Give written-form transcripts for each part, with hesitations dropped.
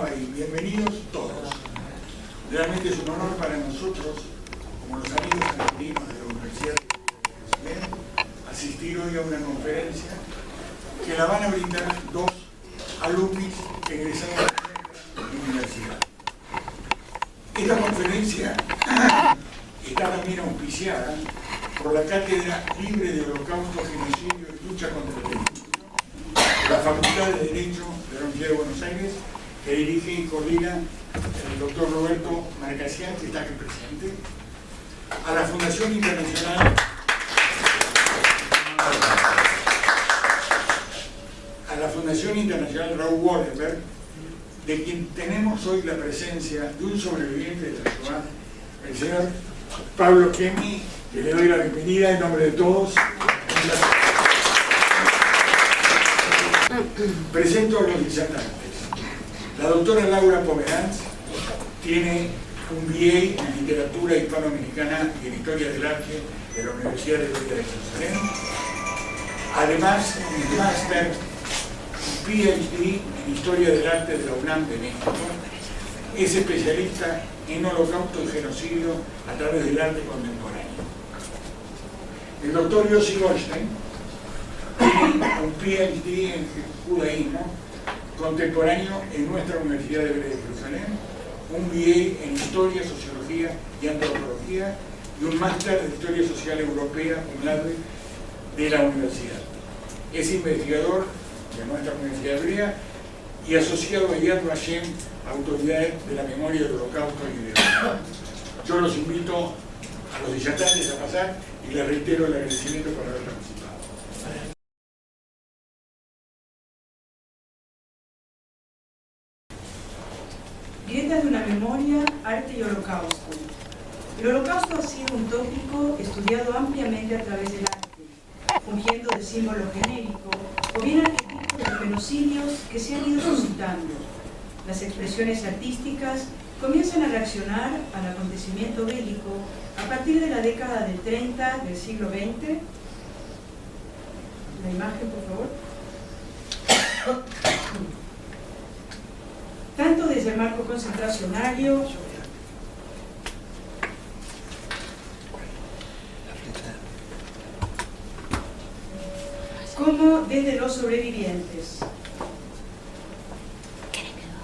Aba y bienvenidos todos. Realmente es un honor para nosotros, como los amigos argentinos de la Universidad de Jerusalén, asistir hoy a una conferencia que la van a brindar dos alumnos egresados de la universidad. Esta conferencia está también auspiciada por la Cátedra Libre de Holocausto, Genocidio y Lucha contra el Delito, la Facultad de Derecho de la Universidad de Buenos Aires, que dirige y coordina el doctor Roberto Marcasian, que está aquí presente, a la Fundación Internacional Raúl Wallenberg, de quien tenemos hoy la presencia de un sobreviviente de la Shoah, el señor Pablo Kemi, que le doy la bienvenida en nombre de todos. Presento a los disertantes. La doctora Laura Pomeranz tiene un BA en Literatura Hispanoamericana y en Historia del Arte de la Universidad de Jerusalén. Además, un máster PhD en Historia del Arte de la UNAM de México. Es especialista en holocausto y genocidio a través del arte contemporáneo. El doctor Yossi Goldstein tiene un PhD en judaísmo contemporáneo en nuestra Universidad de Jerusalén, un BA en Historia, Sociología y Antropología y un máster de Historia Social Europea de la universidad. Es investigador de nuestra Universidad Hebrea y asociado a Yad Vashem, Autoridad de la Memoria del Holocausto y de la... Yo los invito a los disertantes a pasar y les reitero el agradecimiento por haber participado. Grietas de una memoria, arte y holocausto. El holocausto ha sido un tópico estudiado ampliamente a través del arte, fungiendo de símbolo genérico o bien arquetipo de genocidios que se han ido suscitando. Las expresiones artísticas comienzan a reaccionar al acontecimiento bélico a partir de la década del 30 del siglo XX. La imagen, por favor. Tanto desde el marco concentracionario como desde los sobrevivientes.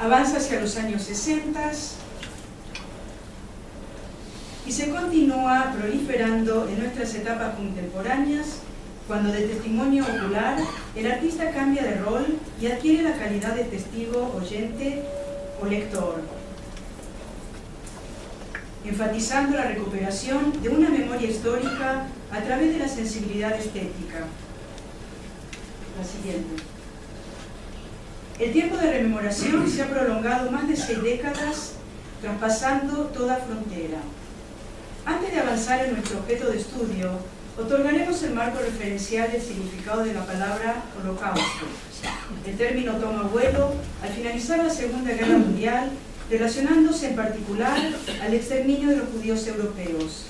Avanza hacia los años 60 y se continúa proliferando en nuestras etapas contemporáneas, cuando de testimonio ocular el artista cambia de rol y adquiere la calidad de testigo, oyente o lector, enfatizando la recuperación de una memoria histórica a través de la sensibilidad estética. La siguiente. El tiempo de rememoración se ha prolongado más de 6 décadas, traspasando toda frontera. Antes de avanzar en nuestro objeto de estudio, otorgaremos el marco referencial del significado de la palabra holocausto. El término toma vuelo al finalizar la Segunda Guerra Mundial, relacionándose en particular al exterminio de los judíos europeos.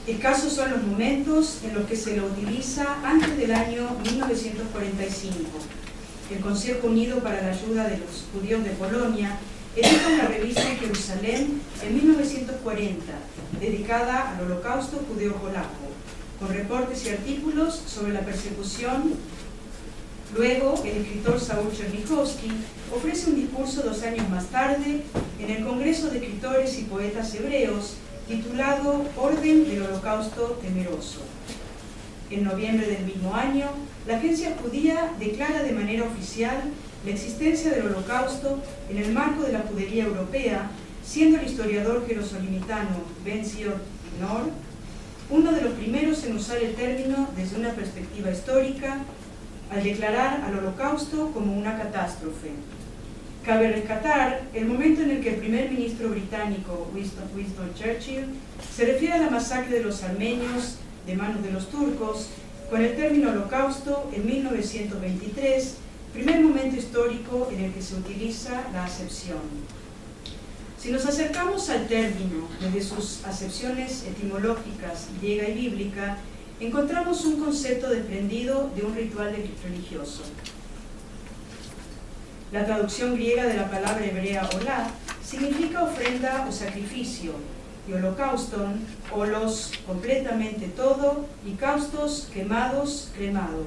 Escasos son los momentos en los que se lo utiliza antes del año 1945. El Consejo Unido para la Ayuda de los Judíos de Polonia edita una revista en Jerusalén en 1940, dedicada al holocausto judeo-polaco, con reportes y artículos sobre la persecución. Luego, el escritor Saúl Chernichovsky ofrece un discurso 2 años más tarde en el Congreso de Escritores y Poetas Hebreos, titulado Orden del Holocausto Temeroso. En noviembre del mismo año, la agencia judía declara de manera oficial la existencia del Holocausto en el marco de la judería europea, siendo el historiador jerosolimitano Ben-Zion Nor uno de los primeros en usar el término desde una perspectiva histórica, al declarar al Holocausto como una catástrofe. Cabe rescatar el momento en el que el primer ministro británico Winston Churchill se refiere a la masacre de los armenios de manos de los turcos con el término holocausto en 1923, primer momento histórico en el que se utiliza la acepción. Si nos acercamos al término desde sus acepciones etimológicas griega y bíblica, encontramos un concepto desprendido de un ritual religioso. La traducción griega de la palabra hebrea olá significa ofrenda o sacrificio, y holocauston, holos, completamente todo, y caustos, quemados, cremado.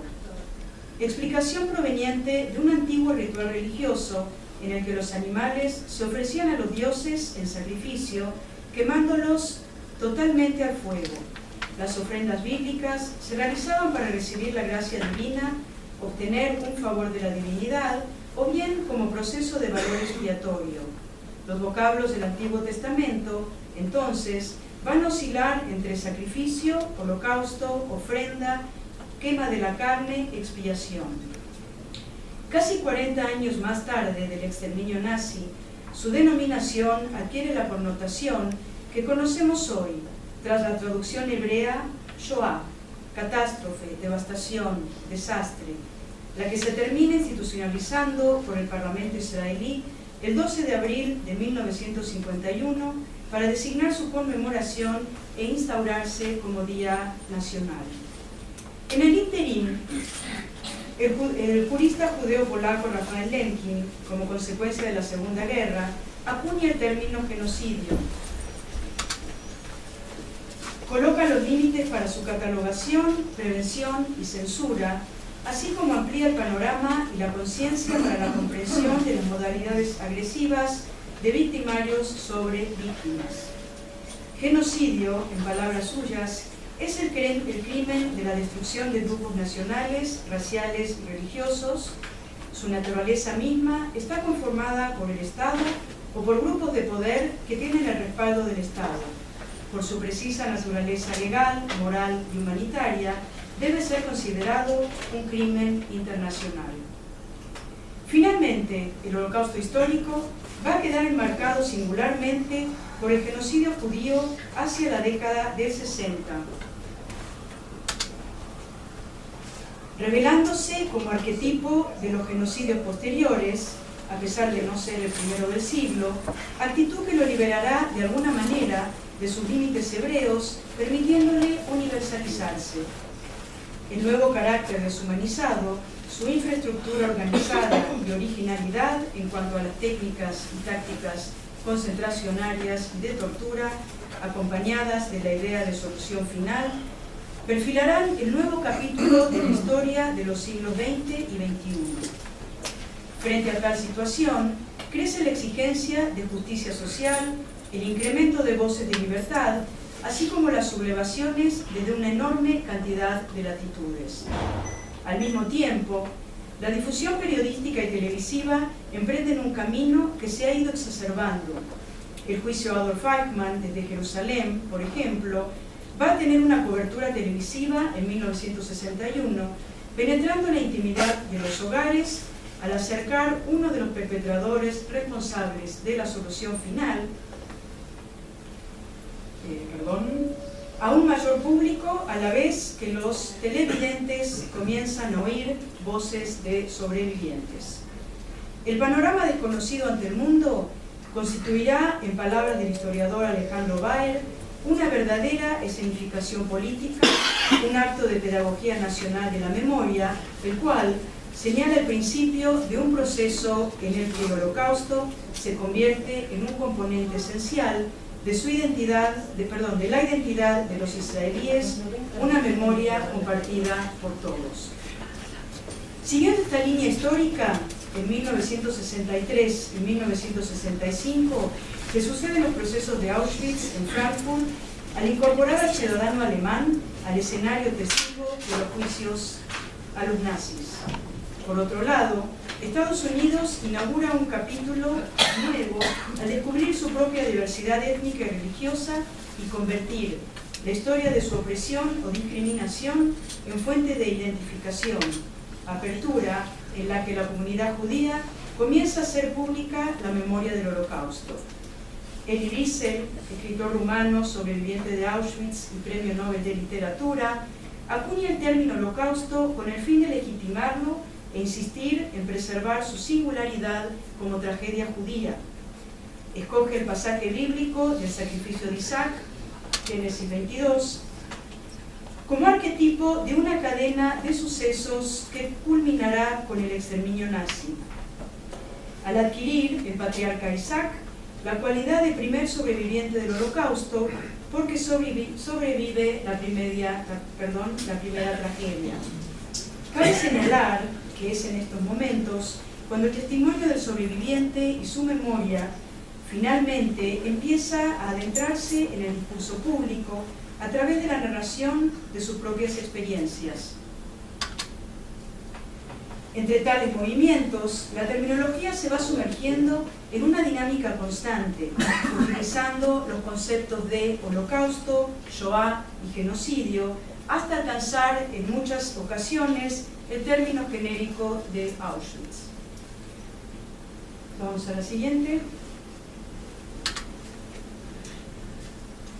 Explicación proveniente de un antiguo ritual religioso en el que los animales se ofrecían a los dioses en sacrificio, quemándolos totalmente al fuego. Las ofrendas bíblicas se realizaban para recibir la gracia divina, obtener un favor de la divinidad, o bien como proceso de valor expiatorio. Los vocablos del Antiguo Testamento, entonces, van a oscilar entre sacrificio, holocausto, ofrenda, quema de la carne, expiación. Casi 40 años más tarde del exterminio nazi, su denominación adquiere la connotación que conocemos hoy, tras la traducción hebrea Shoah, catástrofe, devastación, desastre, la que se termina institucionalizando por el Parlamento israelí el 12 de abril de 1951 para designar su conmemoración e instaurarse como Día Nacional. En el ínterin, el jurista judeo-polaco Rafael Lemkin, como consecuencia de la Segunda Guerra, acuña el término genocidio. Coloca los límites para su catalogación, prevención y censura, así como amplía el panorama y la conciencia para la comprensión de las modalidades agresivas de victimarios sobre víctimas. Genocidio, en palabras suyas, es el crimen de la destrucción de grupos nacionales, raciales y religiosos. Su naturaleza misma está conformada por el Estado o por grupos de poder que tienen el respaldo del Estado. Por su precisa naturaleza legal, moral y humanitaria, debe ser considerado un crimen internacional. Finalmente, el Holocausto histórico va a quedar enmarcado singularmente por el genocidio judío hacia la década del 60, revelándose como arquetipo de los genocidios posteriores, a pesar de no ser el primero del siglo, actitud que lo liberará de alguna manera de sus límites hebreos, permitiéndole universalizarse. El nuevo carácter deshumanizado, su infraestructura organizada y originalidad en cuanto a las técnicas y tácticas concentracionarias y de tortura, acompañadas de la idea de solución final, perfilarán el nuevo capítulo de la historia de los siglos XX y XXI. Frente a tal situación, crece la exigencia de justicia social, el incremento de voces de libertad, así como las sublevaciones desde una enorme cantidad de latitudes. Al mismo tiempo, la difusión periodística y televisiva emprenden un camino que se ha ido exacerbando. El juicio Adolf Eichmann desde Jerusalén, por ejemplo, va a tener una cobertura televisiva en 1961, penetrando en la intimidad de los hogares al acercar uno de los perpetradores responsables de la solución final a un mayor público, a la vez que los televidentes comienzan a oír voces de sobrevivientes. El panorama desconocido ante el mundo constituirá, en palabras del historiador Alejandro Baer, una verdadera escenificación política, un acto de pedagogía nacional de la memoria, el cual señala el principio de un proceso en el que el Holocausto se convierte en un componente esencial de su identidad, de la identidad de los israelíes, una memoria compartida por todos. Siguiendo esta línea histórica, en 1963 y 1965 se suceden los procesos de Auschwitz en Frankfurt al incorporar al ciudadano alemán al escenario testigo de los juicios a los nazis. Por otro lado, Estados Unidos inaugura un capítulo nuevo al descubrir su propia diversidad étnica y religiosa y convertir la historia de su opresión o discriminación en fuente de identificación, apertura en la que la comunidad judía comienza a hacer pública la memoria del Holocausto. Elie Wiesel, escritor rumano, sobreviviente de Auschwitz y Premio Nobel de Literatura, acuña el término Holocausto con el fin de legitimarlo e insistir en preservar su singularidad como tragedia judía. Escoge el pasaje bíblico del sacrificio de Isaac, Génesis 22, como arquetipo de una cadena de sucesos que culminará con el exterminio nazi. al adquirir el patriarca Isaac la cualidad de primer sobreviviente del Holocausto, porque sobrevive la primera tragedia. Cabe señalar que es en estos momentos cuando el testimonio del sobreviviente y su memoria finalmente empieza a adentrarse en el discurso público a través de la narración de sus propias experiencias. Entre tales movimientos, la terminología se va sumergiendo en una dinámica constante, utilizando los conceptos de holocausto, Shoah y genocidio, hasta alcanzar en muchas ocasiones el término genérico de Auschwitz. Vamos a la siguiente.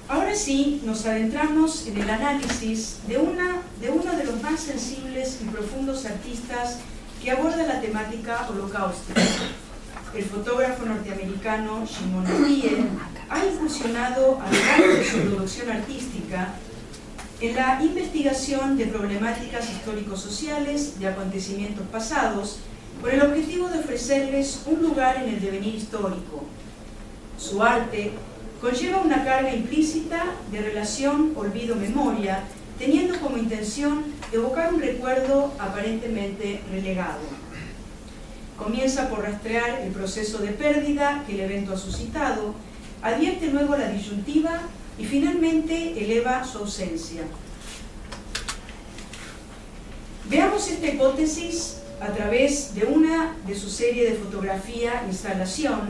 Ahora sí, nos adentramos en el análisis de uno de los más sensibles y profundos artistas que aborda la temática holocáustica. El fotógrafo norteamericano Shimon Arie ha incursionado a lo largo de su producción artística en la investigación de problemáticas histórico-sociales de acontecimientos pasados, con el objetivo de ofrecerles un lugar en el devenir histórico. Su arte conlleva una carga implícita de relación olvido-memoria, teniendo como intención evocar un recuerdo aparentemente relegado. Comienza por rastrear el proceso de pérdida que el evento ha suscitado, advierte luego la disyuntiva y finalmente eleva su ausencia. Veamos esta hipótesis a través de una de su serie de fotografía-instalación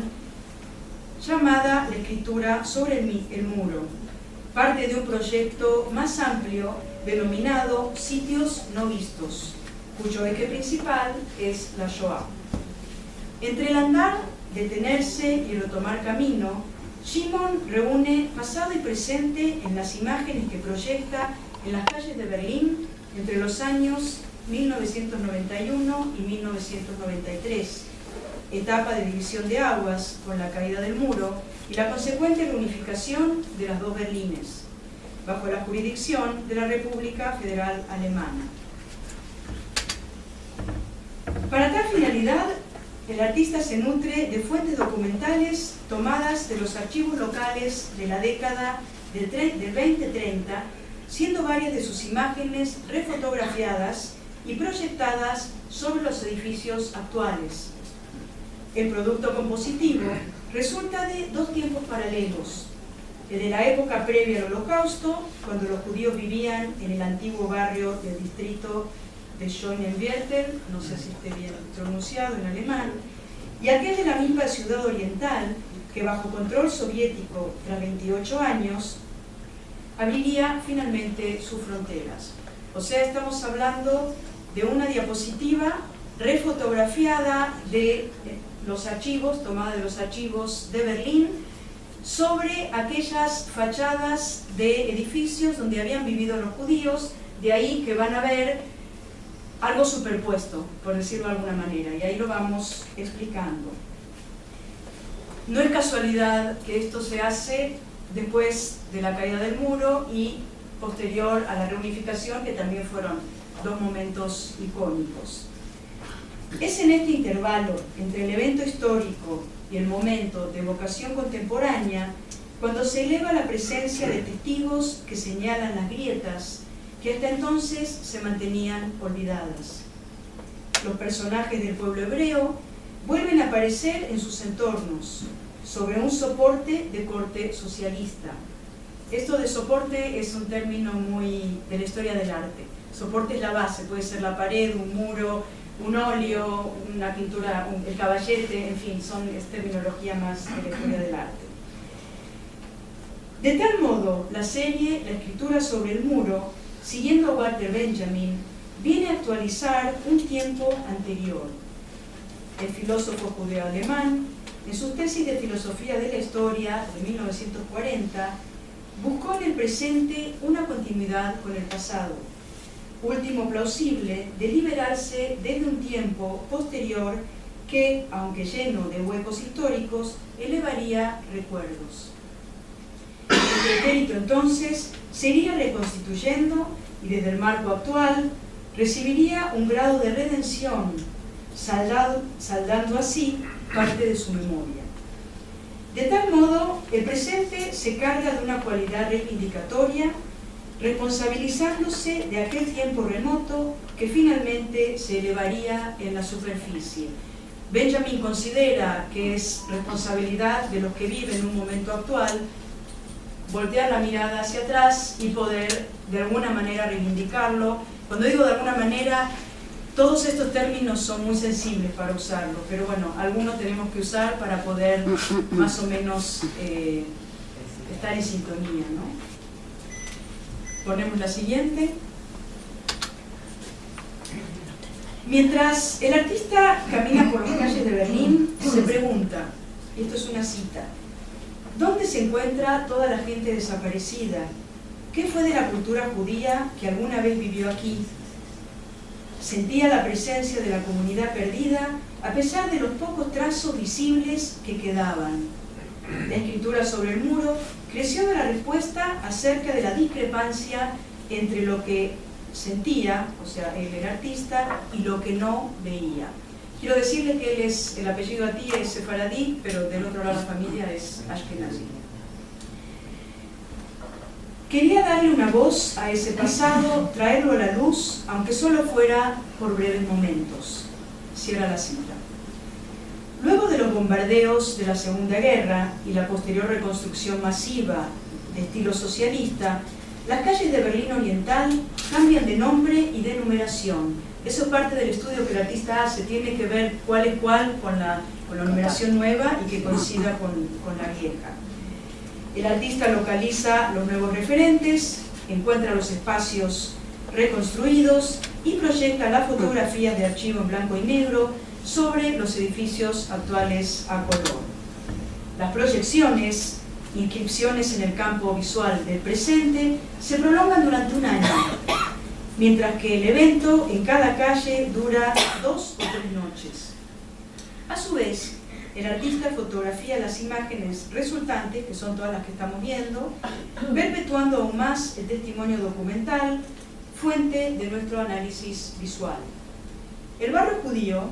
llamada La escritura sobre el muro, parte de un proyecto más amplio denominado Sitios no vistos, cuyo eje principal es la Shoah. Entre el andar, detenerse y retomar camino, Shimon reúne pasado y presente en las imágenes que proyecta en las calles de Berlín entre los años 1991 y 1993, etapa de división de aguas con la caída del muro y la consecuente reunificación de las dos Berlines, bajo la jurisdicción de la República Federal Alemana. Para tal finalidad, el artista se nutre de fuentes documentales tomadas de los archivos locales de la década del 2030, siendo varias de sus imágenes refotografiadas y proyectadas sobre los edificios actuales. El producto compositivo resulta de dos tiempos paralelos: el de la época previa al Holocausto, cuando los judíos vivían en el antiguo barrio del distrito de Schönenviertel, no sé si esté bien pronunciado en alemán, y aquel de la misma ciudad oriental que bajo control soviético tras 28 años abriría finalmente sus fronteras. O sea, estamos hablando de una diapositiva refotografiada de los archivos, tomada de los archivos de Berlín, sobre aquellas fachadas de edificios donde habían vivido los judíos, de ahí que van a ver algo superpuesto, por decirlo de alguna manera, y ahí lo vamos explicando. No es casualidad que esto se hace después de la caída del muro y posterior a la reunificación, que también fueron dos momentos icónicos. Es en este intervalo entre el evento histórico y el momento de evocación contemporánea cuando se eleva la presencia de testigos que señalan las grietas que hasta entonces se mantenían olvidadas. Los personajes del pueblo hebreo vuelven a aparecer en sus entornos, sobre un soporte de corte socialista. Esto de soporte es un término muy de la historia del arte. Soporte es la base, puede ser la pared, un muro, un óleo, una pintura, el caballete, en fin, es terminología más de la historia del arte. De tal modo, la serie La escritura sobre el muro, siguiendo a Walter Benjamin, viene a actualizar un tiempo anterior. El filósofo judeo-alemán, en su tesis de filosofía de la historia de 1940, buscó en el presente una continuidad con el pasado, último plausible de liberarse desde un tiempo posterior que, aunque lleno de huecos históricos, elevaría recuerdos. El pretérito entonces seguiría reconstituyendo y desde el marco actual recibiría un grado de redención, saldando así parte de su memoria. De tal modo, el presente se carga de una cualidad reivindicatoria, responsabilizándose de aquel tiempo remoto que finalmente se elevaría en la superficie. Benjamin considera que es responsabilidad de los que viven en un momento actual voltear la mirada hacia atrás y poder de alguna manera reivindicarlo. Cuando digo de alguna manera, todos estos términos son muy sensibles para usarlo, pero bueno, algunos tenemos que usar para poder más o menos estar en sintonía, ¿no? Ponemos la siguiente. Mientras el artista camina por las calles de Berlín, se pregunta, y esto es una cita, ¿dónde se encuentra toda la gente desaparecida? ¿Qué fue de la cultura judía que alguna vez vivió aquí? Sentía la presencia de la comunidad perdida a pesar de los pocos trazos visibles que quedaban. La escritura sobre el muro creció de la respuesta acerca de la discrepancia entre lo que sentía, o sea, él era artista, y lo que no veía. Quiero decirles que el apellido Ati es sefaradí, pero del otro lado de la familia es ashkenazí. Quería darle una voz a ese pasado, traerlo a la luz, aunque solo fuera por breves momentos. Cierra la cita. Luego de los bombardeos de la Segunda Guerra y la posterior reconstrucción masiva de estilo socialista, las calles de Berlín Oriental cambian de nombre y de numeración. Eso es parte del estudio que el artista hace, tiene que ver cuál es cuál con la numeración nueva y que coincida con la vieja. El artista localiza los nuevos referentes, encuentra los espacios reconstruidos y proyecta las fotografías de archivo en blanco y negro sobre los edificios actuales a color. Las proyecciones, inscripciones en el campo visual del presente, se prolongan durante un año, mientras que el evento en cada calle dura 2 o 3 noches. A su vez, el artista fotografía las imágenes resultantes, que son todas las que estamos viendo, perpetuando aún más el testimonio documental, fuente de nuestro análisis visual. El barrio judío,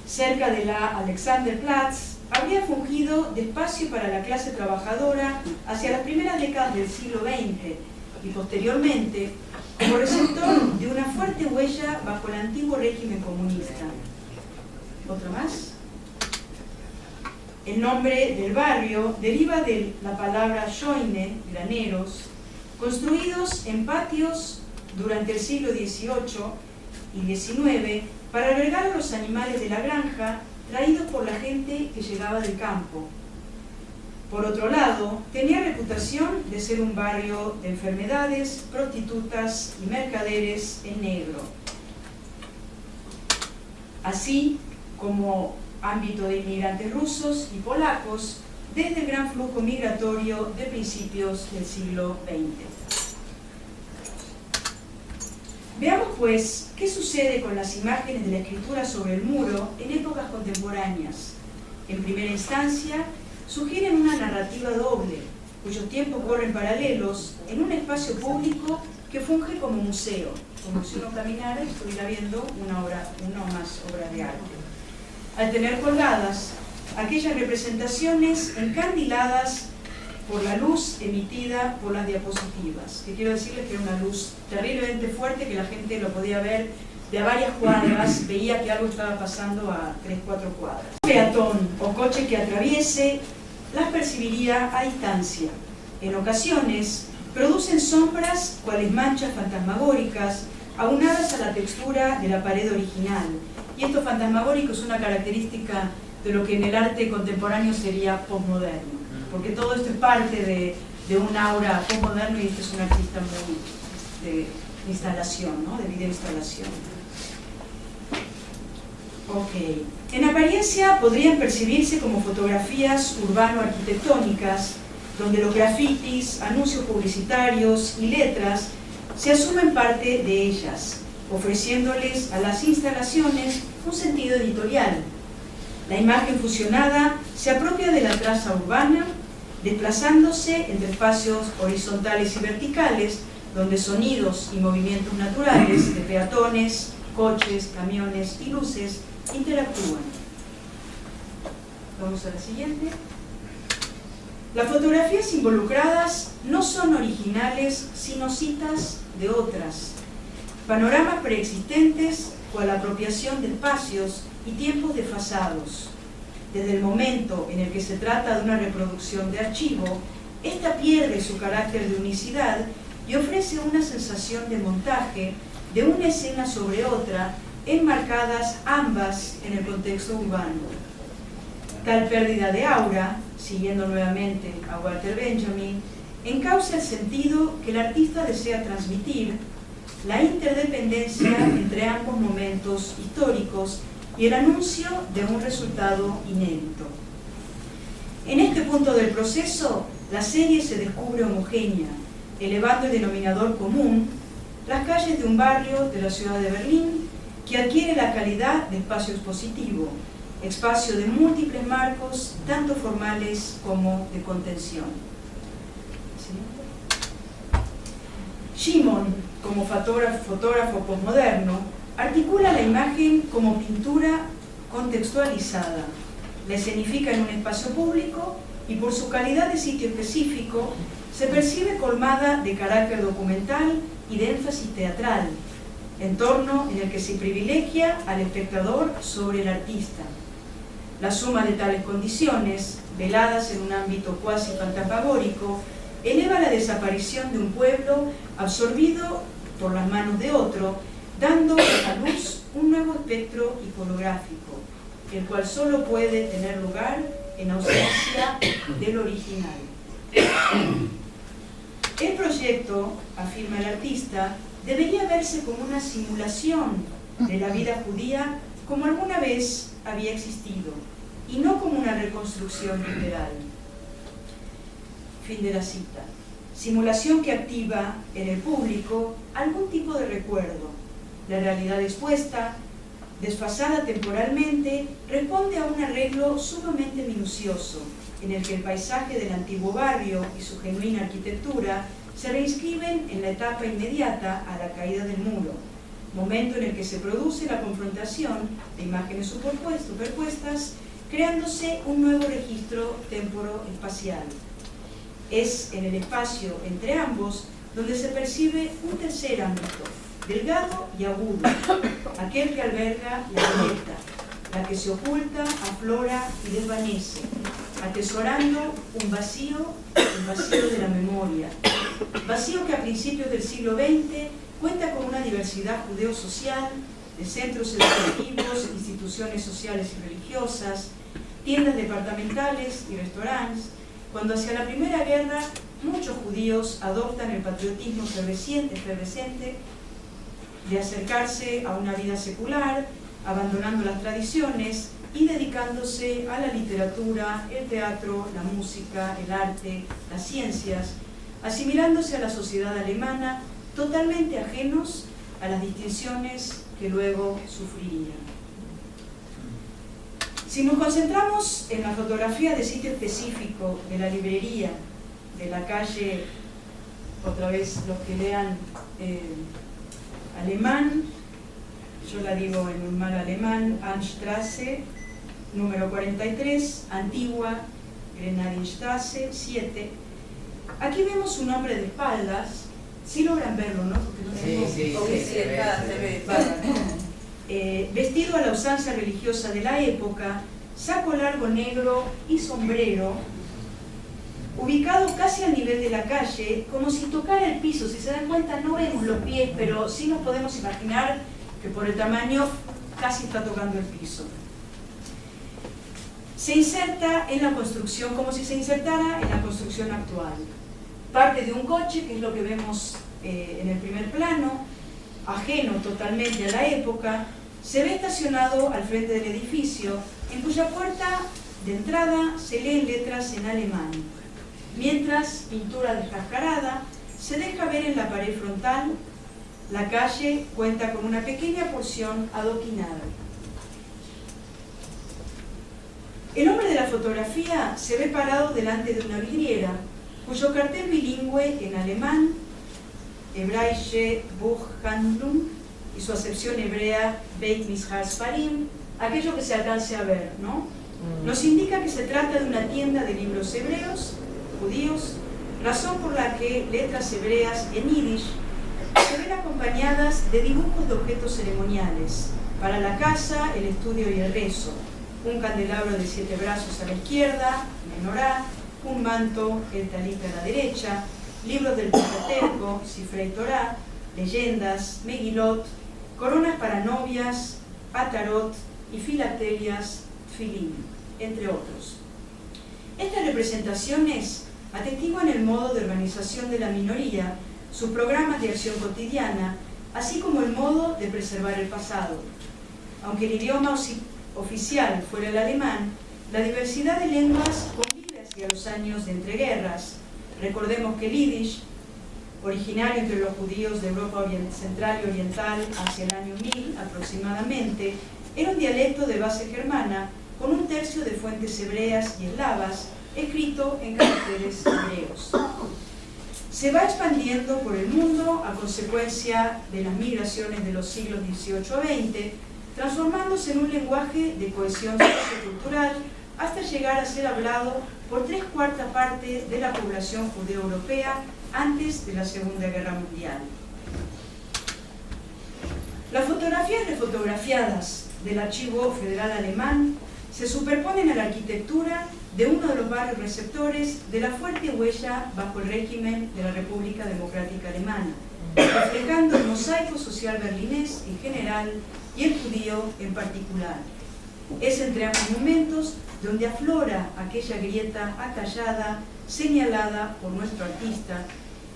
cerca de la Alexanderplatz, habría fungido de espacio para la clase trabajadora hacia las primeras décadas del siglo XX y posteriormente como receptor de una fuerte huella bajo el antiguo régimen comunista. ¿Otra más? El nombre del barrio deriva de la palabra Scheune, graneros, construidos en patios durante el siglo XVIII y XIX para albergar a los animales de la granja traídos por la gente que llegaba del campo. Por otro lado, tenía reputación de ser un barrio de enfermedades, prostitutas y mercaderes en negro, así como ámbito de inmigrantes rusos y polacos desde el gran flujo migratorio de principios del siglo XX. Veamos pues qué sucede con las imágenes de la escritura sobre el muro en épocas contemporáneas. En primera instancia, sugieren una narrativa doble, cuyos tiempos corren paralelos en un espacio público que funge como museo, como si uno caminara y estuviera viendo una o más obras de arte. Al tener colgadas aquellas representaciones encandiladas por la luz emitida por las diapositivas, que quiero decirles que era una luz terriblemente fuerte que la gente lo podía ver de a varias cuadras, veía que algo estaba pasando a 3-4 cuadras. Peatón o coche que atraviese las percibiría a distancia. En ocasiones producen sombras cuales manchas fantasmagóricas aunadas a la textura de la pared original. Y esto fantasmagórico es una característica de lo que en el arte contemporáneo sería postmoderno, porque todo esto es parte de un aura postmoderno y este es un artista muy de instalación, ¿no? De videoinstalación. Ok. En apariencia podrían percibirse como fotografías urbano-arquitectónicas, donde los grafitis, anuncios publicitarios y letras se asumen parte de ellas, ofreciéndoles a las instalaciones un sentido editorial. La imagen fusionada se apropia de la traza urbana, desplazándose entre espacios horizontales y verticales, donde sonidos y movimientos naturales de peatones, coches, camiones y luces interactúan. Vamos a la siguiente. Las fotografías involucradas no son originales, sino citas de otras, panoramas preexistentes o la apropiación de espacios y tiempos desfasados. Desde el momento en el que se trata de una reproducción de archivo, esta pierde su carácter de unicidad y ofrece una sensación de montaje de una escena sobre otra, enmarcadas ambas en el contexto urbano. Tal pérdida de aura, siguiendo nuevamente a Walter Benjamin, encausa el sentido que el artista desea transmitir, la interdependencia entre ambos momentos históricos y el anuncio de un resultado inédito. En este punto del proceso, la serie se descubre homogénea, elevando el denominador común, las calles de un barrio de la ciudad de Berlín, que adquiere la calidad de espacio expositivo, espacio de múltiples marcos, tanto formales como de contención. Shimon, como fotógrafo posmoderno, articula la imagen como pintura contextualizada, la escenifica en un espacio público y por su calidad de sitio específico se percibe colmada de carácter documental y de énfasis teatral, entorno en el que se privilegia al espectador sobre el artista. La suma de tales condiciones, veladas en un ámbito cuasi fantasmagórico, eleva la desaparición de un pueblo absorbido por las manos de otro, dando a luz un nuevo espectro iconográfico, el cual solo puede tener lugar en ausencia del original. El proyecto, afirma el artista, debería verse como una simulación de la vida judía como alguna vez había existido, y no como una reconstrucción literal. Fin de la cita. Simulación que activa en el público algún tipo de recuerdo. La realidad expuesta, desfasada temporalmente, responde a un arreglo sumamente minucioso, en el que el paisaje del antiguo barrio y su genuina arquitectura se reinscriben en la etapa inmediata a la caída del muro, momento en el que se produce la confrontación de imágenes superpuestas, creándose un nuevo registro temporo-espacial. Es en el espacio entre ambos donde se percibe un tercer ámbito, delgado y agudo, aquel que alberga la grieta, la que se oculta, aflora y desvanece, atesorando un vacío, el vacío de la memoria, vacío que a principios del siglo XX cuenta con una diversidad judeo-social de centros educativos, instituciones sociales y religiosas, tiendas departamentales y restaurantes, cuando hacia la Primera Guerra muchos judíos adoptan el patriotismo efervescente de acercarse a una vida secular, abandonando las tradiciones y dedicándose a la literatura, el teatro, la música, el arte, las ciencias, asimilándose a la sociedad alemana, totalmente ajenos a las distinciones que luego sufrirían. Si nos concentramos en la fotografía de sitio específico de la librería, de la calle, otra vez los que lean alemán, yo la digo en un mal alemán, Anstrasse, número 43, Antigua, Grenadinstrasse, 7. Aquí vemos un hombre de espaldas, si logran verlo, ¿no? Porque no tengo... Sí, se ve. Vestido a la usanza religiosa de la época, saco largo negro y sombrero, ubicado casi al nivel de la calle, como si tocara el piso. Si se dan cuenta, no vemos los pies, pero sí nos podemos imaginar que por el tamaño casi está tocando el piso. Se inserta en la construcción, como si se insertara en la construcción actual. Parte de un coche, que es lo que vemos en el primer plano, ajeno totalmente a la época, se ve estacionado al frente del edificio, en cuya puerta de entrada se leen letras en alemán, mientras, pintura descascarada, se deja ver en la pared frontal. La calle cuenta con una pequeña porción adoquinada. El hombre de la fotografía se ve parado delante de una vidriera, cuyo cartel bilingüe en alemán, Hebräische Buchhandlung, y su acepción hebrea Beit Mishar Sfarim, aquello que se alcance a ver, ¿no? Nos indica que se trata de una tienda de libros hebreos, judíos, razón por la que letras hebreas en yiddish se ven acompañadas de dibujos de objetos ceremoniales para la casa, el estudio y el rezo. Un candelabro de 7 brazos a la izquierda, menorá, un manto, el talit a la derecha, libros del Pentateuco, Sifrei Torah, leyendas, Megilot, coronas para novias, atarot y filatelias, tfilín, entre otros. Estas representaciones atestiguan el modo de organización de la minoría, sus programas de acción cotidiana, así como el modo de preservar el pasado. Aunque el idioma oficial fuera el alemán, la diversidad de lenguas convive hacia los años de entreguerras. Recordemos que el yiddish, originario entre los judíos de Europa Central y Oriental hacia el año 1000 aproximadamente, era un dialecto de base germana con 1/3 de fuentes hebreas y eslavas, escrito en caracteres hebreos. Se va expandiendo por el mundo a consecuencia de las migraciones de los siglos XVIII a XX, transformándose en un lenguaje de cohesión sociocultural hasta llegar a ser hablado por 3/4 partes de la población judeo-europea antes de la Segunda Guerra Mundial. Las fotografías refotografiadas del Archivo Federal Alemán se superponen a la arquitectura de uno de los barrios receptores de la fuerte huella bajo el régimen de la República Democrática Alemana, reflejando el mosaico social berlinés en general y el judío en particular. Es entre ambos momentos donde aflora aquella grieta acallada, señalada por nuestro artista,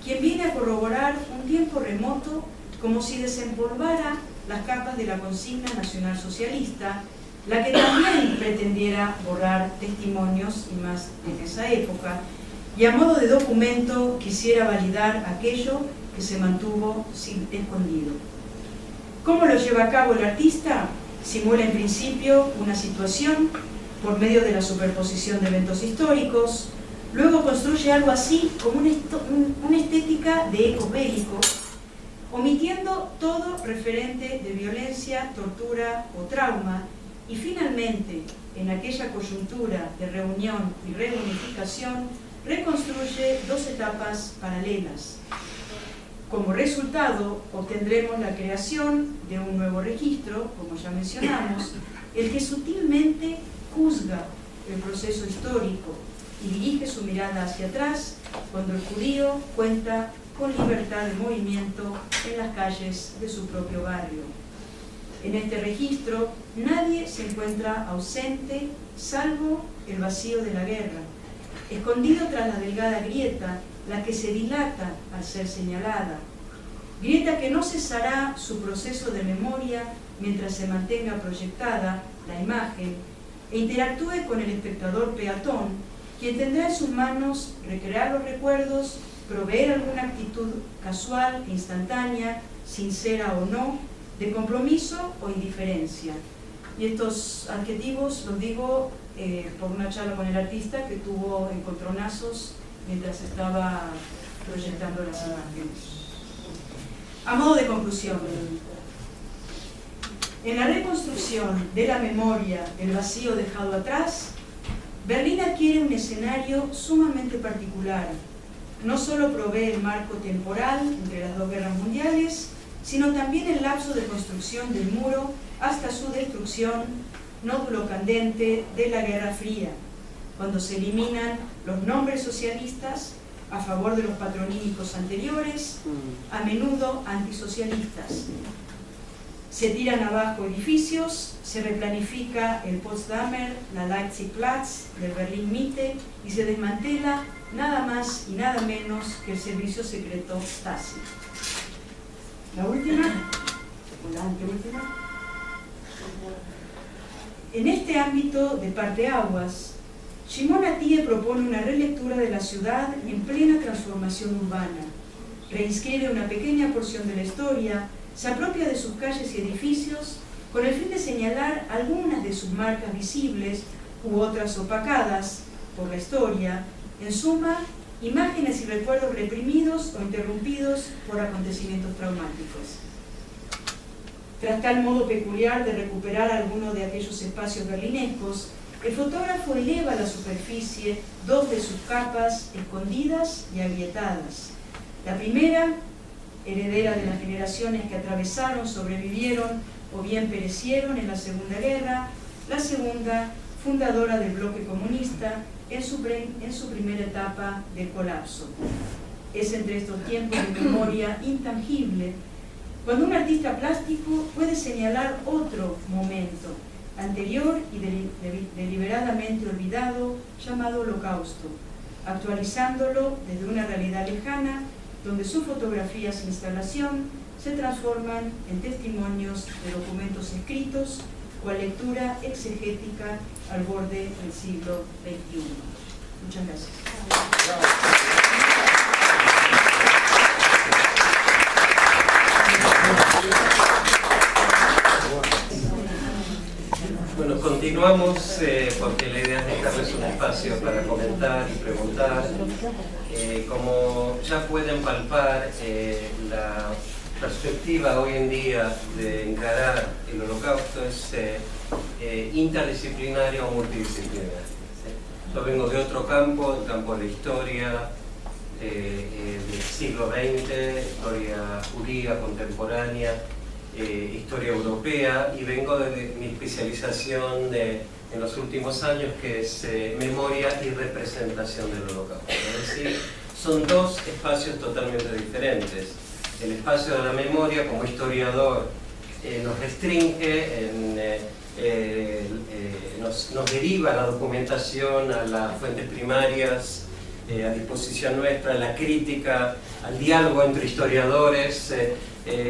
quien viene a corroborar un tiempo remoto como si desempolvara las capas de la consigna nacionalsocialista, la que también pretendiera borrar testimonios, y más en esa época, y a modo de documento quisiera validar aquello que se mantuvo escondido. ¿Cómo lo lleva a cabo el artista? Simula en principio una situación por medio de la superposición de eventos históricos, luego construye algo así como una estética de ecos bélicos, omitiendo todo referente de violencia, tortura o trauma, y finalmente, en aquella coyuntura de reunión y reunificación, reconstruye 2 etapas paralelas. Como resultado, obtendremos la creación de un nuevo registro, como ya mencionamos, el que sutilmente juzga el proceso histórico y dirige su mirada hacia atrás cuando el judío cuenta con libertad de movimiento en las calles de su propio barrio. En este registro, nadie se encuentra ausente, salvo el vacío de la guerra, escondido tras la delgada grieta, la que se dilata al ser señalada, grieta que no cesará su proceso de memoria mientras se mantenga proyectada la imagen e interactúe con el espectador peatón, quien tendrá en sus manos recrear los recuerdos, proveer alguna actitud casual, instantánea, sincera o no, de compromiso o indiferencia. Y estos adjetivos los digo por una charla con el artista que tuvo encontronazos mientras estaba proyectando las imágenes. A modo de conclusión, en la reconstrucción de la memoria del vacío dejado atrás, Berlín adquiere un escenario sumamente particular. No solo provee el marco temporal entre las 2 guerras mundiales, sino también el lapso de construcción del muro hasta su destrucción, nódulo candente de la Guerra Fría, cuando se eliminan los nombres socialistas a favor de los patronímicos anteriores, a menudo antisocialistas. Se tiran abajo edificios, se replanifica el Potsdamer, la Leipzigplatz del Berlin Mitte y se desmantela nada más y nada menos que el servicio secreto Stasi. La última, o la anteúltima. En este ámbito de parteaguas, Shimon Atiyeh propone una relectura de la ciudad en plena transformación urbana. Reinscribe una pequeña porción de la historia, se apropia de sus calles y edificios con el fin de señalar algunas de sus marcas visibles u otras opacadas por la historia, en suma, imágenes y recuerdos reprimidos o interrumpidos por acontecimientos traumáticos. Tras tal modo peculiar de recuperar alguno de aquellos espacios berlinescos, el fotógrafo eleva a la superficie dos de sus capas escondidas y agrietadas. La primera, heredera de las generaciones que atravesaron, sobrevivieron o bien perecieron en la Segunda Guerra; la segunda, fundadora del bloque comunista en su primera etapa del colapso. Es entre estos tiempos de memoria intangible cuando un artista plástico puede señalar otro momento anterior y deliberadamente olvidado, llamado Holocausto, actualizándolo desde una realidad lejana donde sus fotografías e instalación se transforman en testimonios de documentos escritos o a lectura exegética al borde del siglo XXI. Muchas gracias. Bueno, continuamos porque la idea es dejarles un espacio para comentar y preguntar. Como ya pueden palpar, la perspectiva hoy en día de encarar el Holocausto es interdisciplinaria o multidisciplinaria. Yo vengo de otro campo, el campo de la historia del siglo XX, historia judía contemporánea, historia europea, y vengo de mi especialización en los últimos años, que es memoria y representación del Holocausto. Es decir, son dos espacios totalmente diferentes. El espacio de la memoria, como historiador, nos restringe, nos deriva la documentación a las fuentes primarias, a disposición nuestra, la crítica, al diálogo entre historiadores,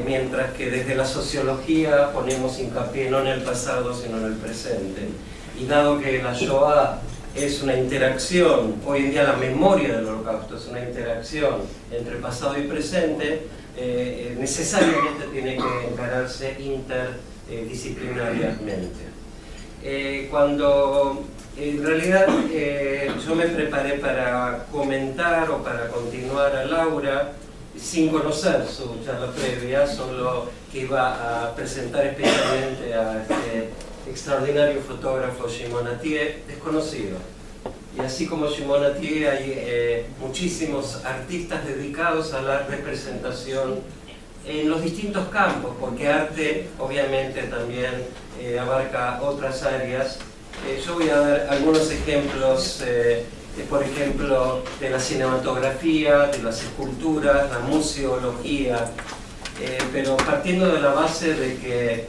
mientras que desde la sociología ponemos hincapié no en el pasado sino en el presente. Y dado que la Shoah es una interacción, hoy en día la memoria del Holocausto es una interacción entre pasado y presente, necesariamente tiene que encararse interdisciplinariamente. Cuando en realidad yo me preparé para comentar o para continuar a Laura sin conocer su charla previa, solo que iba a presentar especialmente a este extraordinario fotógrafo Shimon Atiyeh, desconocido. Y así como Shimon Atiyeh hay muchísimos artistas dedicados a la representación en los distintos campos, porque arte obviamente también abarca otras áreas. Yo voy a dar algunos ejemplos, por ejemplo, de la cinematografía, de las esculturas, la museología, pero partiendo de la base de que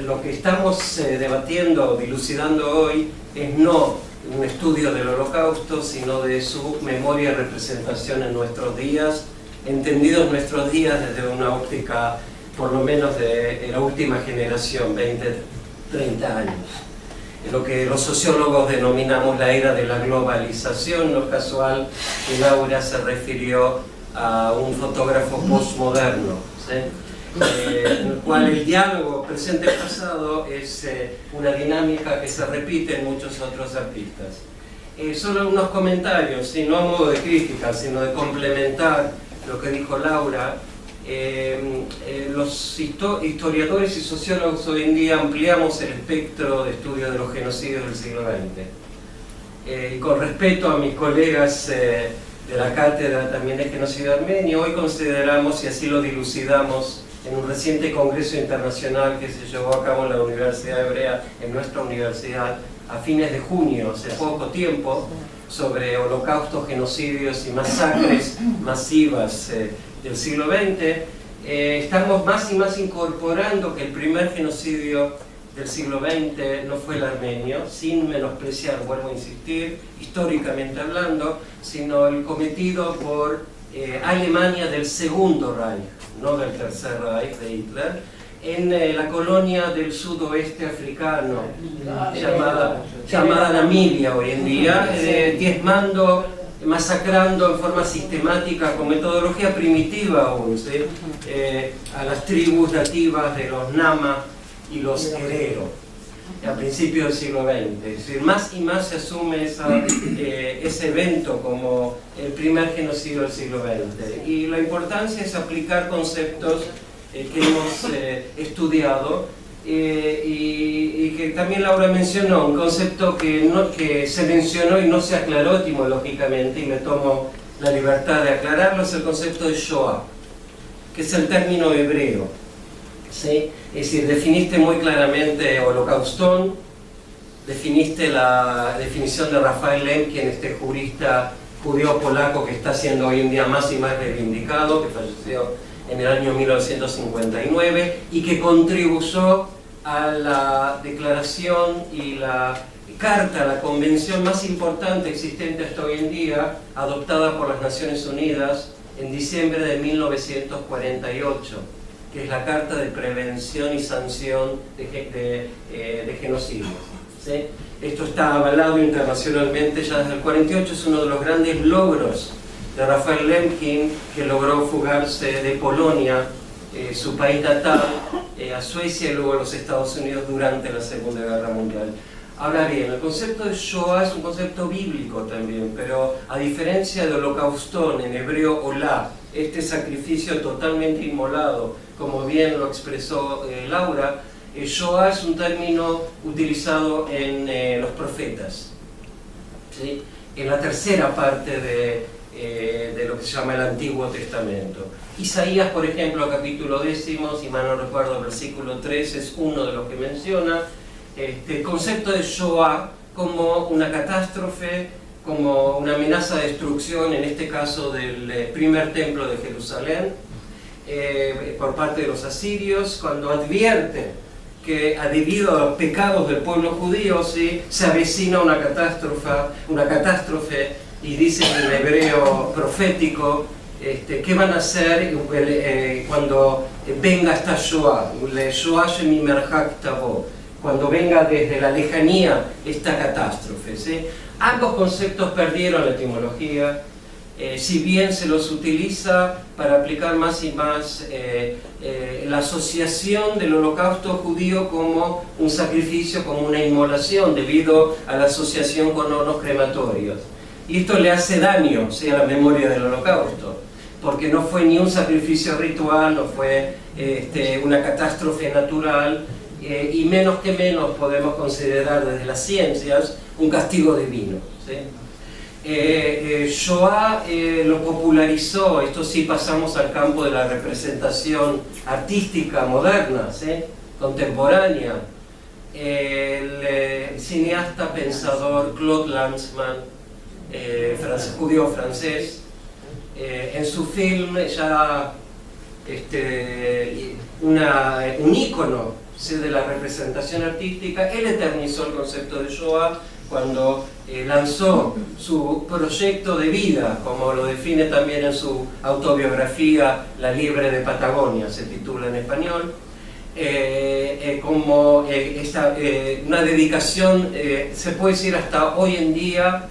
lo que estamos debatiendo, dilucidando hoy, es no un estudio del Holocausto, sino de su memoria y representación en nuestros días, entendidos nuestros días desde una óptica, por lo menos de la última generación, 20, 30 años. Lo que los sociólogos denominamos la era de la globalización. No es casual que Laura se refirió a un fotógrafo postmoderno, ¿sí? En el cual el diálogo presente-pasado es una dinámica que se repite en muchos otros artistas. Solo unos comentarios, no a modo de crítica, sino de complementar lo que dijo Laura. Los historiadores y sociólogos hoy en día ampliamos el espectro de estudio de los genocidios del siglo XX. Y con respeto a mis colegas de la cátedra también de genocidio armenio, hoy consideramos, y así lo dilucidamos en un reciente congreso internacional que se llevó a cabo en la Universidad Hebrea, en nuestra universidad, a fines de junio, hace poco tiempo, sobre holocaustos, genocidios y masacres masivas del siglo XX, estamos más y más incorporando que el primer genocidio del siglo XX no fue el armenio, sin menospreciar, vuelvo a insistir, históricamente hablando, sino el cometido por Alemania del Segundo Reich, no del Tercer Reich de Hitler, en la colonia del sudoeste africano, llamada Namibia hoy en día, diezmando, masacrando en forma sistemática, con metodología primitiva aún, ¿sí? A las tribus nativas de los Nama y los Herero, a principios del siglo XX. Es decir, más y más se asume ese evento como el primer genocidio del siglo XX. Y la importancia es aplicar conceptos que hemos estudiado y que también Laura mencionó, un concepto que se mencionó y no se aclaró etimológicamente, y me tomo la libertad de aclararlo, es el concepto de Shoah, que es el término hebreo, ¿sí? Es decir, definiste muy claramente holocaustón, definiste la definición de Raphael Lemkin, este jurista judío-polaco que está siendo hoy en día más y más reivindicado, que falleció en el año 1959 y que contribuyó a la declaración y la carta, la convención más importante existente hasta hoy en día, adoptada por las Naciones Unidas en diciembre de 1948, que es la Carta de Prevención y Sanción de Genocidios, ¿sí? Esto está avalado internacionalmente ya desde el 48, es uno de los grandes logros de Raphael Lemkin, que logró fugarse de Polonia, su país natal, a Suecia y luego a los Estados Unidos durante la Segunda Guerra Mundial. Ahora bien, el concepto de Shoah es un concepto bíblico también, pero a diferencia de holocaustón, en hebreo olá, este sacrificio totalmente inmolado, como bien lo expresó Laura, Shoah es un término utilizado en los profetas, ¿sí? En la tercera parte de lo que se llama el Antiguo Testamento. Isaías, por ejemplo, capítulo 10, si mal no recuerdo, versículo 3, es uno de los que menciona el concepto de Shoah como una catástrofe, como una amenaza de destrucción, en este caso del primer templo de Jerusalén, por parte de los asirios, cuando advierte que debido a los pecados del pueblo judío, ¿sí?, se avecina una catástrofe, y dice en hebreo profético, ¿qué van a hacer cuando venga esta Shoah? Cuando venga desde la lejanía esta catástrofe, ¿sí? Ambos conceptos perdieron la etimología, si bien se los utiliza para aplicar más y más la asociación del holocausto judío como un sacrificio, como una inmolación, debido a la asociación con hornos crematorios. Y esto le hace daño, ¿sí?, a la memoria del holocausto, porque no fue ni un sacrificio ritual, no fue una catástrofe natural, y menos que menos podemos considerar desde las ciencias un castigo divino, ¿sí? Shoah lo popularizó, esto sí pasamos al campo de la representación artística moderna, ¿sí?, contemporánea. El cineasta pensador Claude Lanzmann, judío francés, en su film ya un ícono, ¿sí?, de la representación artística, él eternizó el concepto de Shoah cuando lanzó su proyecto de vida, como lo define también en su autobiografía La Liebre de Patagonia, se titula en español, como una dedicación, se puede decir hasta hoy en día,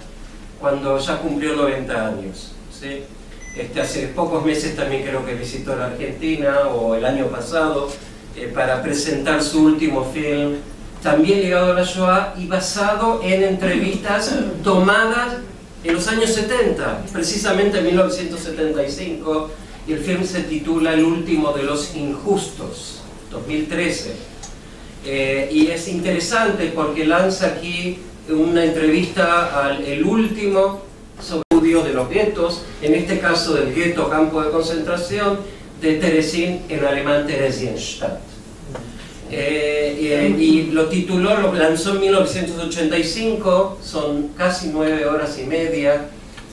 cuando ya cumplió 90 años, ¿sí? Hace pocos meses también creo que visitó la Argentina, o el año pasado, para presentar su último film, también ligado a la Shoah y basado en entrevistas tomadas en los años 70, precisamente en 1975, y el film se titula El último de los injustos, 2013. Y es interesante porque lanza aquí una entrevista al último sobre judíos de los guetos, en este caso del gueto campo de concentración de Terezín, en alemán Theresienstadt. Y lo tituló, lo lanzó en 1985, son casi 9 horas y media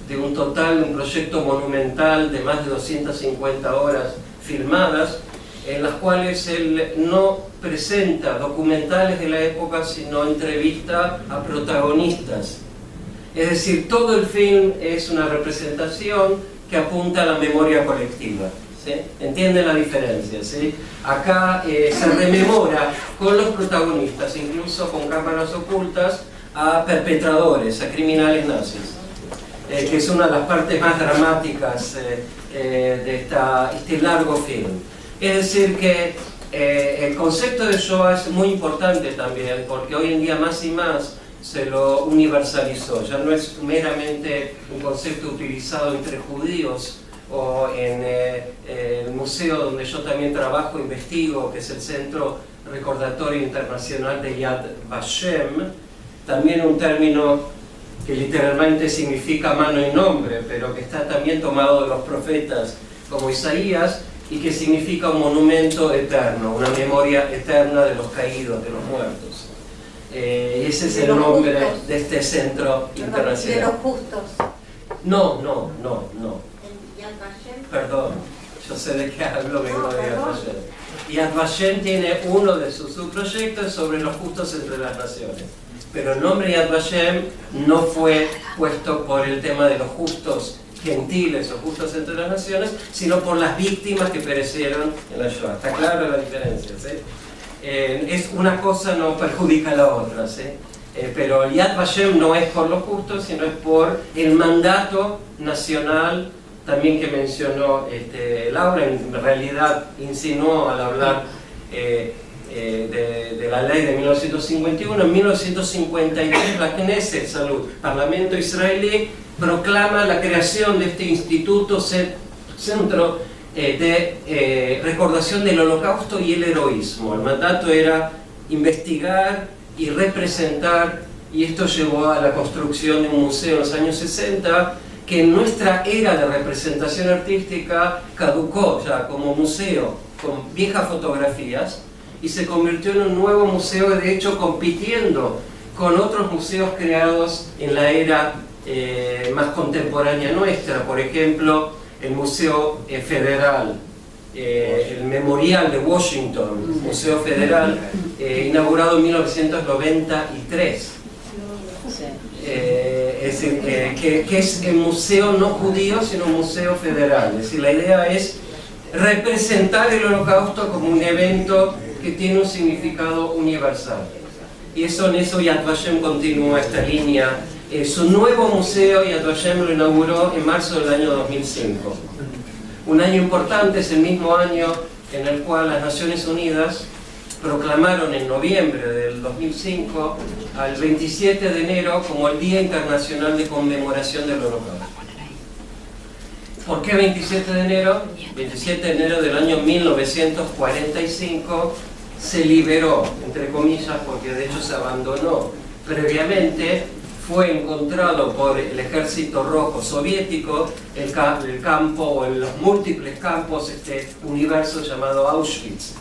de un total, de un proyecto monumental de más de 250 horas filmadas, en las cuales él no presenta documentales de la época, sino entrevista a protagonistas. Es decir, todo el film es una representación que apunta a la memoria colectiva, ¿sí? ¿Entienden la diferencia? ¿Sí? Acá se rememora con los protagonistas, incluso con cámaras ocultas, a perpetradores, a criminales nazis, que es una de las partes más dramáticas de este largo film. Es decir que el concepto de Shoah es muy importante también, porque hoy en día más y más se lo universalizó. Ya no es meramente un concepto utilizado entre judíos o en el museo donde yo también trabajo, investigo, que es el Centro Recordatorio Internacional de Yad Vashem, también un término que literalmente significa mano y nombre, pero que está también tomado de los profetas como Isaías, y que significa un monumento eterno, una memoria eterna de los caídos, de los muertos. Ese es el nombre de este centro internacional. De los justos. No. Yad Vashem. Perdón, yo sé de qué hablo, vengo de Yad Vashem. Yad Vashem tiene uno de sus subproyectos sobre los justos entre las naciones. Pero el nombre Yad Vashem no fue puesto por el tema de los justos gentiles o justos entre las naciones, sino por las víctimas que perecieron en la Shoah. ¿Está clara la diferencia? ¿Sí? Es una cosa no perjudica a la otra, ¿sí? Pero el Yad Vashem no es por los justos, sino es por el mandato nacional también que mencionó Laura. En realidad insinuó al hablar de la ley de 1951. En 1953 la Knesset, Parlamento israelí, proclama la creación de este instituto, centro de recordación del Holocausto y el heroísmo. El mandato era investigar y representar, y esto llevó a la construcción de un museo en los años 60, que en nuestra era de representación artística caducó ya como museo con viejas fotografías, y se convirtió en un nuevo museo, de hecho compitiendo con otros museos creados en la era más contemporánea nuestra. Por ejemplo, el Museo Federal, el Memorial de Washington, Museo Federal, inaugurado en 1993. Es decir, que es el museo no judío, sino un museo federal. Es decir, la idea es representar el Holocausto como un evento que tiene un significado universal. Y en eso Yad Vashem continúa esta línea. Su nuevo museo, Yad Vashem, lo inauguró en marzo del año 2005. Un año importante, es el mismo año en el cual las Naciones Unidas proclamaron en noviembre del 2005 al 27 de enero como el Día Internacional de Conmemoración del Holocausto. ¿Por qué 27 de enero? 27 de enero del año 1945 se liberó, entre comillas, porque de hecho se abandonó previamente, fue encontrado por el Ejército Rojo Soviético el campo, o en los múltiples campos, este universo llamado Auschwitz,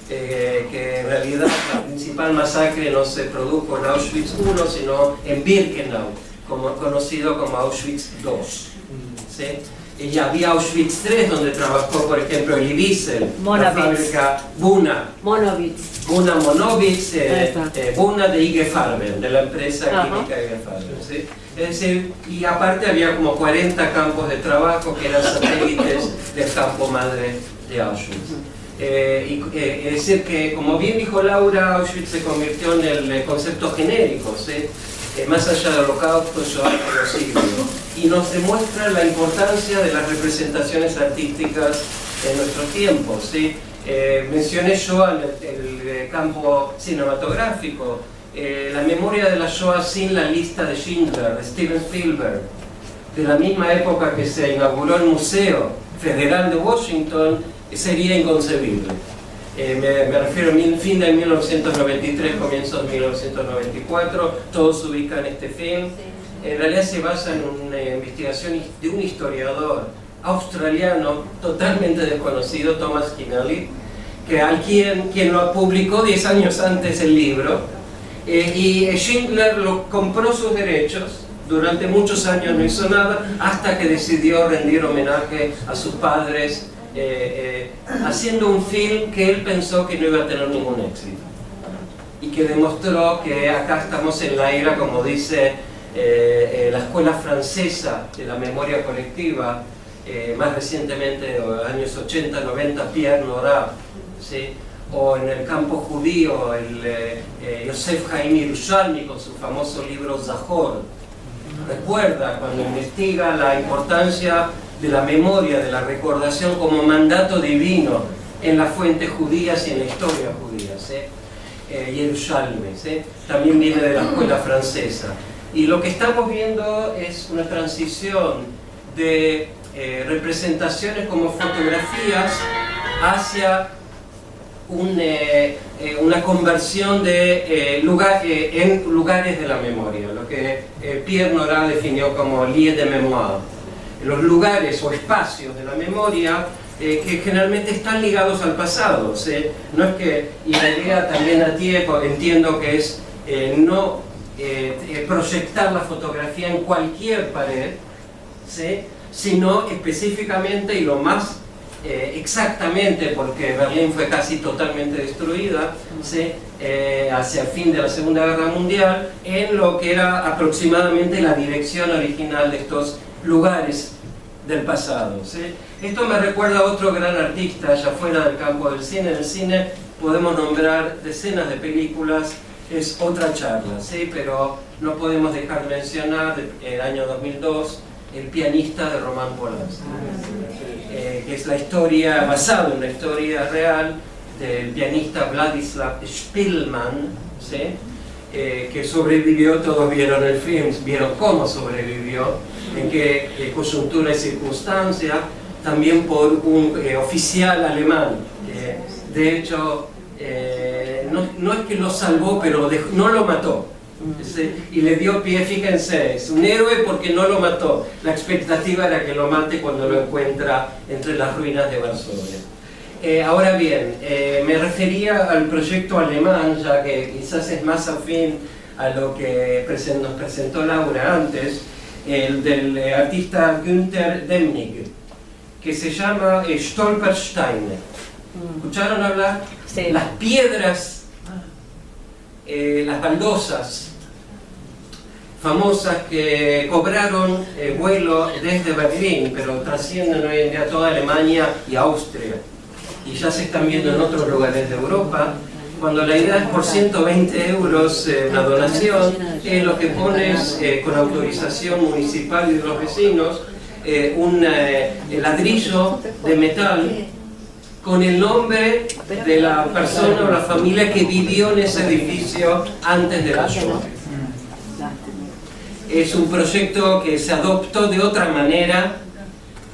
que en realidad la principal masacre no se produjo en Auschwitz I, sino en Birkenau, conocido como Auschwitz II. ¿Sí? Y ya había Auschwitz III, donde trabajó, por ejemplo, Elie Wiesel, la fábrica Buna Monowitz, Buna de IG Farben, de la empresa química IG Farben. ¿Sí? Es decir, y aparte había como 40 campos de trabajo que eran satélites del campo madre de Auschwitz. Es decir que, como bien dijo Laura, Auschwitz se convirtió en el concepto genérico, ¿sí? Más allá del Holocausto, Shoah y genocidio, y nos demuestra la importancia de las representaciones artísticas en nuestros tiempos, ¿sí? Mencioné Shoah en el campo cinematográfico, la memoria de la Shoah sin la lista de Schindler, de Steven Spielberg, de la misma época que se inauguró el Museo Federal de Washington, sería inconcebible. Me refiero al fin del 1993, comienzos de 1994, todo se ubica en este film. En realidad se basa en una investigación de un historiador australiano totalmente desconocido, Thomas Keneally, quien lo publicó 10 años antes el libro, y Schindler compró sus derechos. Durante muchos años no hizo nada, hasta que decidió rendir homenaje a sus padres, haciendo un film que él pensó que no iba a tener ningún éxito, y que demostró que acá estamos en la era, como dice la escuela francesa de la memoria colectiva, más recientemente, en los años 80, 90, Pierre Nora, ¿sí? O en el campo judío, Yosef Haim Yerushalmi con su famoso libro Zahor. Recuerda cuando investiga la importancia de la memoria, de la recordación como mandato divino en las fuentes judías y en la historia judía, ¿sí? Yerushalmi, ¿sí? También viene de la escuela francesa. Y lo que estamos viendo es una transición de representaciones como fotografías hacia una conversión de en lugares de la memoria, lo que Pierre Nora definió como lieux de mémoire, los lugares o espacios de la memoria que generalmente están ligados al pasado, ¿sí? No es que, y la idea también a tiempo, entiendo que es no proyectar la fotografía en cualquier pared, ¿sí? Sino específicamente y lo más exactamente, porque Berlín fue casi totalmente destruida, ¿sí? Hacia el fin de la Segunda Guerra Mundial, en lo que era aproximadamente la dirección original de estos lugares del pasado, ¿sí? Esto me recuerda a otro gran artista, allá fuera del campo del cine. En el cine podemos nombrar decenas de películas, es otra charla, ¿sí? Pero no podemos dejar de mencionar el año 2002, El pianista de Roman Polanski, que es la historia, basada en una historia real del pianista Vladislav Szpilman, ¿sí? Que sobrevivió. Todos vieron el film, vieron cómo sobrevivió, en qué coyuntura y circunstancia, también por un oficial alemán. De hecho, no es que lo salvó, pero no lo mató. Y le dio pie, fíjense, es un héroe porque no lo mató. La expectativa era que lo mate cuando lo encuentra entre las ruinas de Varsovia. Ahora bien, me refería al proyecto alemán, ya que quizás es más afín a lo que nos presentó Laura antes, el del artista Günther Demnig, que se llama Stolpersteine. ¿Escucharon hablar? Sí. Las piedras, las baldosas famosas que cobraron vuelo desde Berlín, pero trascienden hoy en día toda Alemania y Austria, y ya se están viendo en otros lugares de Europa. Cuando la idea es por 120 euros una donación, lo que pones con autorización municipal y de los vecinos, un ladrillo de metal con el nombre de la persona o la familia que vivió en ese edificio antes de la Shoah. Es un proyecto que se adoptó de otra manera,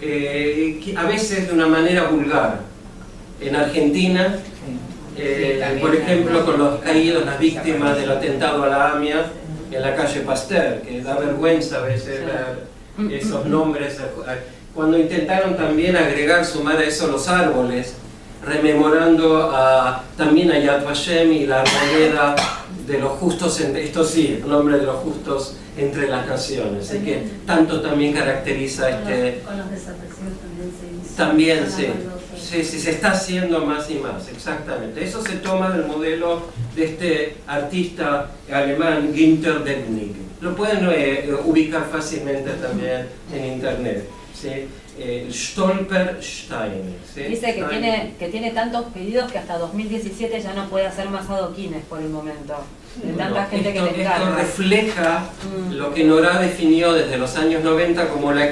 a veces de una manera vulgar. En Argentina, por ejemplo, con los caídos, las víctimas del atentado a la AMIA en la calle Pasteur, que da vergüenza a veces ver esos nombres. Cuando intentaron también agregar, sumar a eso los árboles, rememorando también a Yad Vashem y la arboleda de los justos, esto sí, el nombre de los justos entre las naciones, así que tanto también caracteriza Con los desaparecidos también se hizo. También, sí, se está haciendo más y más, exactamente. Eso se toma del modelo de este artista alemán, Günther Demnig. Lo pueden ubicar fácilmente también en internet, ¿sí? Stolpersteine, ¿sí? Dice que tiene tantos pedidos que hasta 2017 ya no puede hacer más adoquines por el momento. De tanta gente que le encarga. Esto refleja lo que Nora definió desde los años 90 como la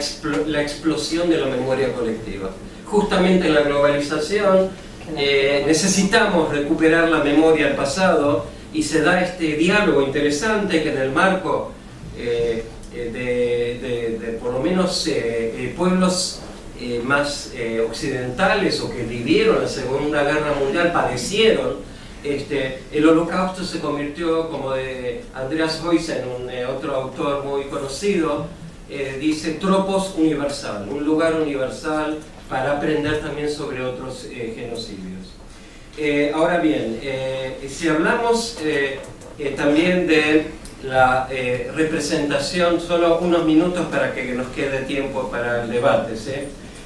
explosión de la memoria colectiva. Justamente en la globalización necesitamos recuperar la memoria del pasado, y se da este diálogo interesante que en el marco de por lo menos pueblos más occidentales o que vivieron la Segunda Guerra Mundial, padecieron. El Holocausto se convirtió, como de Andreas Huysen, otro autor muy conocido, dice tropos universal, un lugar universal para aprender también sobre otros genocidios. Ahora bien, si hablamos también de la representación, solo unos minutos para que nos quede tiempo para el debate, ¿sí?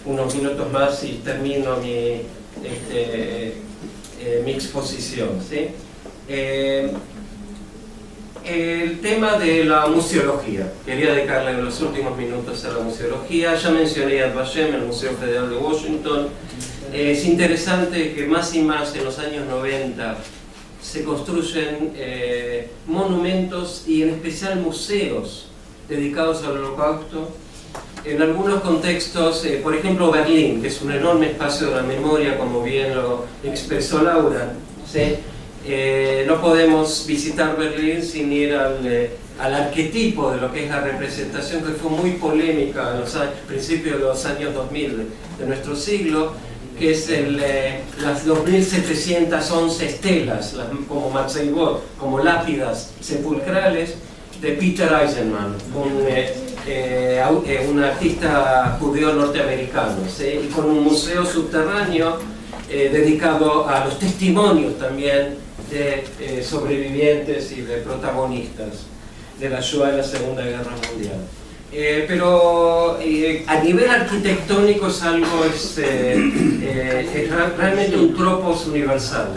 Unos minutos más y termino mi exposición, ¿sí? El tema de la museología, quería dedicarle los últimos minutos a la museología. Ya mencioné Yad Vashem, el Museo Federal de Washington. Es interesante que más y más en los años 90 se construyen monumentos y en especial museos dedicados al Holocausto. En algunos contextos, por ejemplo Berlín, que es un enorme espacio de la memoria, como bien lo expresó Laura, ¿sí? No podemos visitar Berlín sin ir al al arquetipo de lo que es la representación, que fue muy polémica en los principios de los años 2000 de nuestro siglo, que es las 2711 estelas, como Maceibot, como lápidas sepulcrales, de Peter Eisenman, un artista judío norteamericano, ¿sí? Y con un museo subterráneo dedicado a los testimonios también de sobrevivientes y de protagonistas de la Shoah y la Segunda Guerra Mundial. Pero a nivel arquitectónico es algo, es realmente un tropos universal.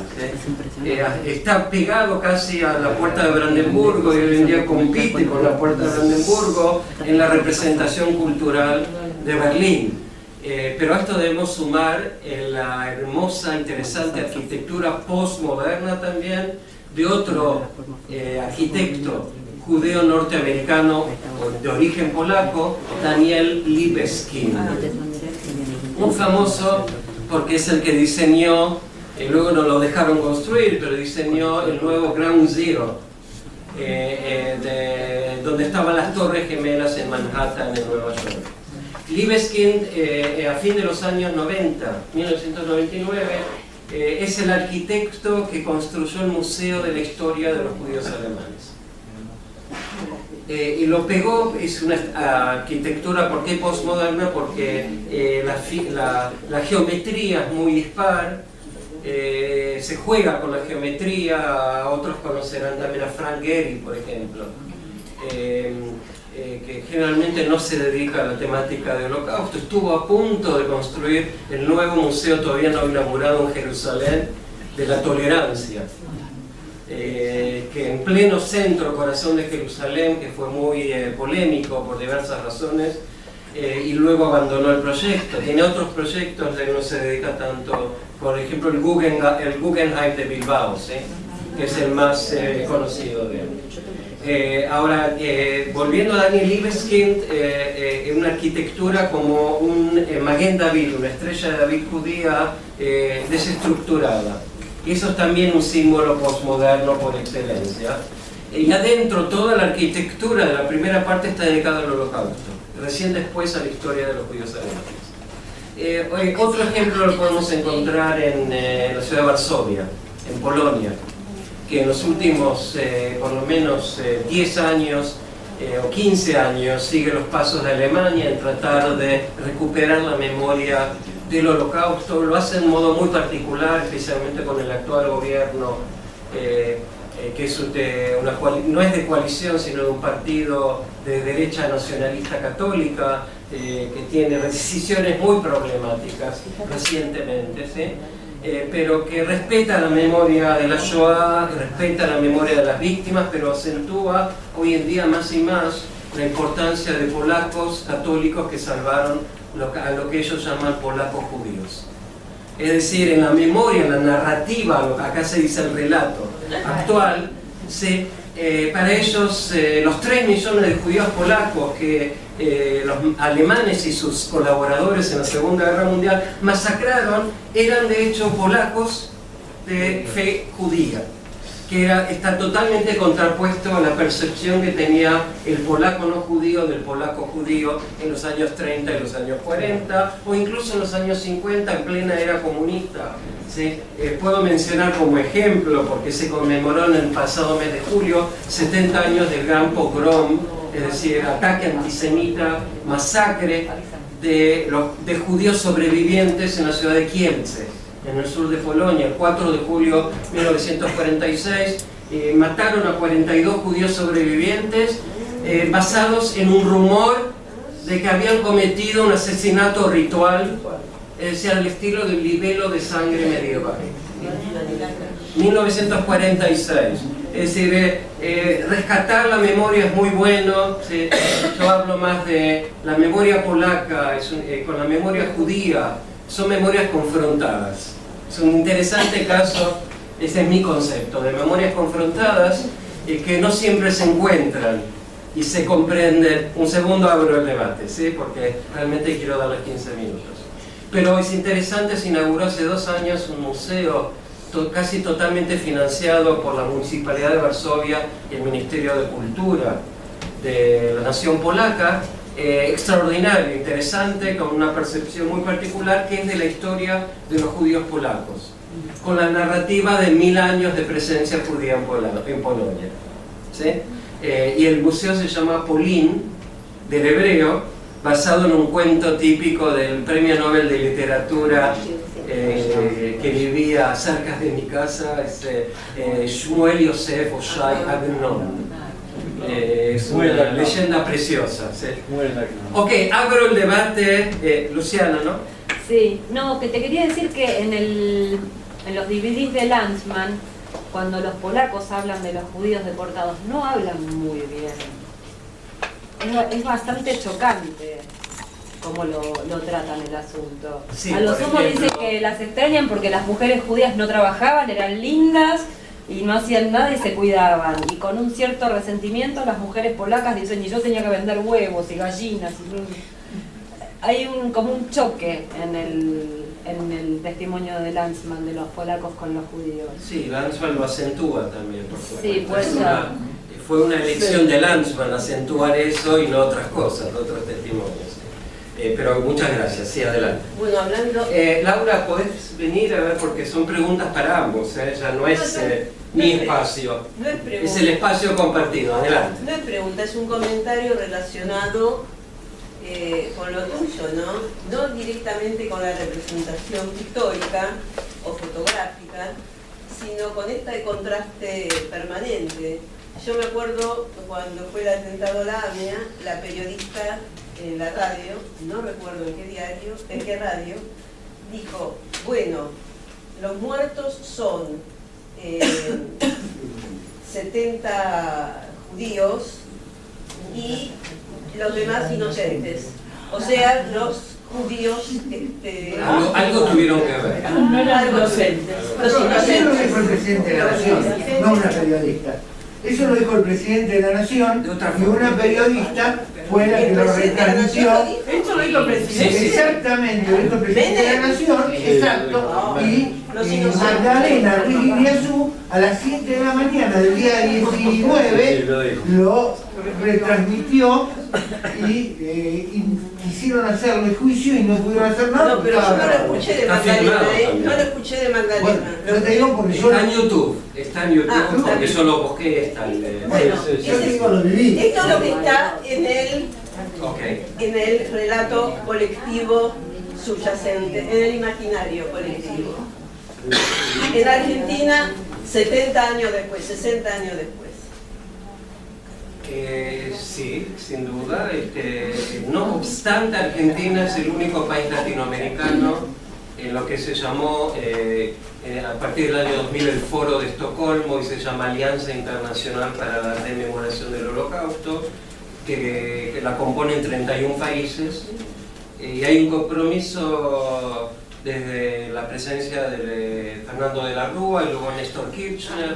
Está pegado casi a la Puerta de Brandenburgo y hoy en día compite con la Puerta de Brandenburgo en la representación cultural de Berlín. Pero a esto debemos sumar la hermosa, interesante arquitectura postmoderna también de otro arquitecto judeo norteamericano de origen polaco, Daniel Libeskind. Un famoso porque es el que diseñó, luego no lo dejaron construir, pero diseñó el nuevo Ground Zero, donde estaban las Torres Gemelas en Manhattan, en Nueva York. Libeskind, a fin de los años 90, 1999, es el arquitecto que construyó el Museo de la Historia de los Judíos Alemanes. Y lo pegó, es una arquitectura, ¿por qué postmoderna? Porque la geometría es muy dispar, se juega con la geometría, otros conocerán también a Frank Gehry, por ejemplo, que generalmente no se dedica a la temática del Holocausto. Estuvo a punto de construir el nuevo museo, todavía no inaugurado en Jerusalén, de la tolerancia. Que en pleno centro, corazón de Jerusalén, que fue muy polémico por diversas razones, y luego abandonó el proyecto. Tiene otros proyectos de que no se dedica tanto, por ejemplo el Guggenheim de Bilbao, ¿sí? Que es el más conocido de él. Ahora, volviendo a Daniel Libeskind, una arquitectura como un Maguen David, una estrella de David judía desestructurada. Y eso es también un símbolo postmoderno por excelencia. Y adentro toda la arquitectura de la primera parte está dedicada al Holocausto, recién después a la historia de los judíos alemanes. Otro ejemplo lo podemos encontrar en la ciudad de Varsovia, en Polonia, que en los últimos por lo menos 10 años o 15 años sigue los pasos de Alemania en tratar de recuperar la memoria del Holocausto. Lo hace de un modo muy particular, especialmente con el actual gobierno, que es no es de coalición, sino de un partido de derecha nacionalista católica, que tiene decisiones muy problemáticas recientemente, ¿sí? Pero que respeta la memoria de la Shoah, respeta la memoria de las víctimas, pero acentúa hoy en día más y más la importancia de polacos católicos que salvaron a lo que ellos llaman polacos judíos. Es decir, en la memoria, en la narrativa, acá se dice el relato actual, para ellos los 3 millones de judíos polacos que los alemanes y sus colaboradores en la Segunda Guerra Mundial masacraron, eran de hecho polacos de fe judía, que está totalmente contrapuesto a la percepción que tenía el polaco no judío del polaco judío en los años 30 y los años 40, o incluso en los años 50, en plena era comunista. ¿Sí? Puedo mencionar como ejemplo, porque se conmemoró en el pasado mes de julio 70 años del gran pogrom, es decir, ataque antisemita, masacre de judíos sobrevivientes en la ciudad de Kielce, en el sur de Polonia, el 4 de julio de 1946, mataron a 42 judíos sobrevivientes basados en un rumor de que habían cometido un asesinato ritual, es decir, al estilo del libelo de sangre medieval. 1946. Es decir, rescatar la memoria es muy bueno. ¿Sí? Yo hablo más de la memoria polaca con la memoria judía. Son memorias confrontadas. Es un interesante caso, ese es mi concepto, de memorias confrontadas que no siempre se encuentran y se comprenden. Un segundo abro el debate, ¿sí? Porque realmente quiero darles 15 minutos. Pero es interesante, se inauguró hace 2 años un museo casi totalmente financiado por la Municipalidad de Varsovia y el Ministerio de Cultura de la nación polaca, extraordinario, interesante, con una percepción muy particular que es de la historia de los judíos polacos, con la narrativa de 1000 años de presencia judía en Polonia. ¿Sí? Y el museo se llama Polin, del hebreo, basado en un cuento típico del Premio Nobel de Literatura que vivía cerca de mi casa, Shmuel Yosef Oshai Agnon. Es una leyenda preciosa. ¿Sí? Ok, abro el debate. Luciana, ¿no? Sí, no, que te quería decir que en los DVDs de Lanzmann, cuando los polacos hablan de los judíos deportados, no hablan muy bien. Es bastante chocante cómo lo tratan el asunto. Sí, a lo por sumo ejemplo, dicen que las extrañan porque las mujeres judías no trabajaban, eran lindas y no hacían nada y se cuidaban. Y con un cierto resentimiento las mujeres polacas dicen, y yo tenía que vender huevos y gallinas. Hay como un choque en el testimonio de Lanzmann de los polacos con los judíos. Sí, Lanzmann lo acentúa también, por supuesto. Sí, pues fue una elección de Lanzmann acentuar eso y no otras cosas, otros testimonios. Pero muchas gracias, sí, adelante. Bueno, hablando... Laura, ¿podés venir a ver? Porque son preguntas para ambos, ya no es mi espacio, no es pregunta. Es el espacio compartido, adelante. No es pregunta, es un comentario relacionado con lo tuyo, ¿no? No directamente con la representación histórica o fotográfica, sino con este contraste permanente. Yo me acuerdo cuando fue el atentado a la AMIA, la periodista en la radio, no recuerdo en qué radio, dijo, bueno, los muertos son 70 judíos y los demás inocentes. O sea, los judíos... Algo tuvieron que ver. No eran inocentes. Los Eso lo dijo el inocentes. presidente de la Nación, no una periodista. Eso lo dijo el presidente de la Nación y una periodista fue la que lo retransmitió. Esto lo dijo el presidente. Sí. Exactamente, lo dijo el presidente de la Nación, exacto. Y Magdalena Ruiz Iriazú a las 7 de la mañana del día 19 lo retransmitió y quisieron hacerle juicio y no pudieron hacer nada. No, pero yo no lo escuché de Magdalena, No lo escuché de Magdalena. Bueno, yo te digo porque yo... Está en YouTube, porque yo lo busqué, está Bueno, yo te digo, lo viví. esto es lo que está Okay. en el relato colectivo subyacente, en el imaginario colectivo. En Argentina, 70 años después, 60 años después. Sí, sin duda. No obstante, Argentina es el único país latinoamericano en lo que se llamó, a partir del año 2000, el Foro de Estocolmo, y se llama Alianza Internacional para la Rememoración del Holocausto, que la componen 31 países, y hay un compromiso desde la presencia de Fernando de la Rúa y luego Néstor Kirchner,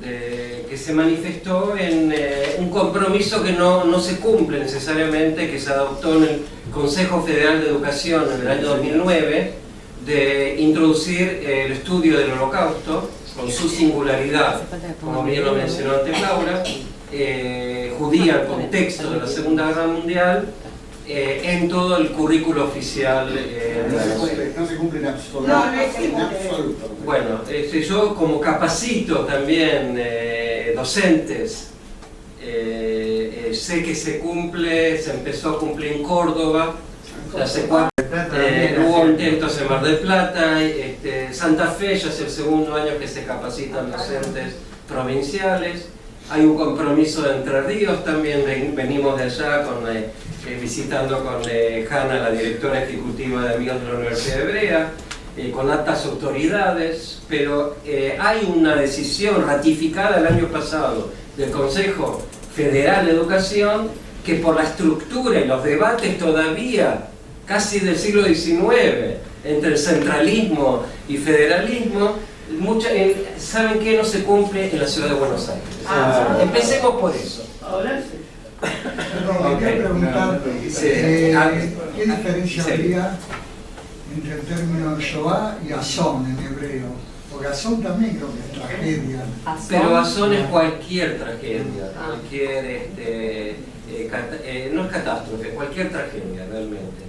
que se manifestó en un compromiso que no se cumple necesariamente, que se adoptó en el Consejo Federal de Educación en el año 2009, de introducir el estudio del Holocausto con su singularidad, como bien lo mencionó antes Laura, judía en contexto de la Segunda Guerra Mundial, en todo el currículo oficial de la escuela. No se cumple en absoluto. Bueno, yo como capacito también docentes, sé que se cumple, se empezó a cumplir en Córdoba, hace 4 hubo intentos en Mar del Plata, Santa Fe ya es el segundo año que se capacitan docentes provinciales. Hay un compromiso de Entre Ríos también, venimos de allá visitando con Hanna, la directora ejecutiva de Amigos de la Universidad Hebrea, con altas autoridades, pero hay una decisión ratificada el año pasado del Consejo Federal de Educación que por la estructura y los debates todavía casi del siglo XIX entre el centralismo y federalismo, ¿saben qué? No se cumple en la ciudad de Buenos Aires. Empecemos por eso. Ahora sí. Perdón, quería preguntar, ¿qué diferencia habría entre el término Shoah y Azón en hebreo? Corazón también creo que es tragedia. Pero Azón es cualquier tragedia, cualquier, no es catástrofe, cualquier tragedia realmente.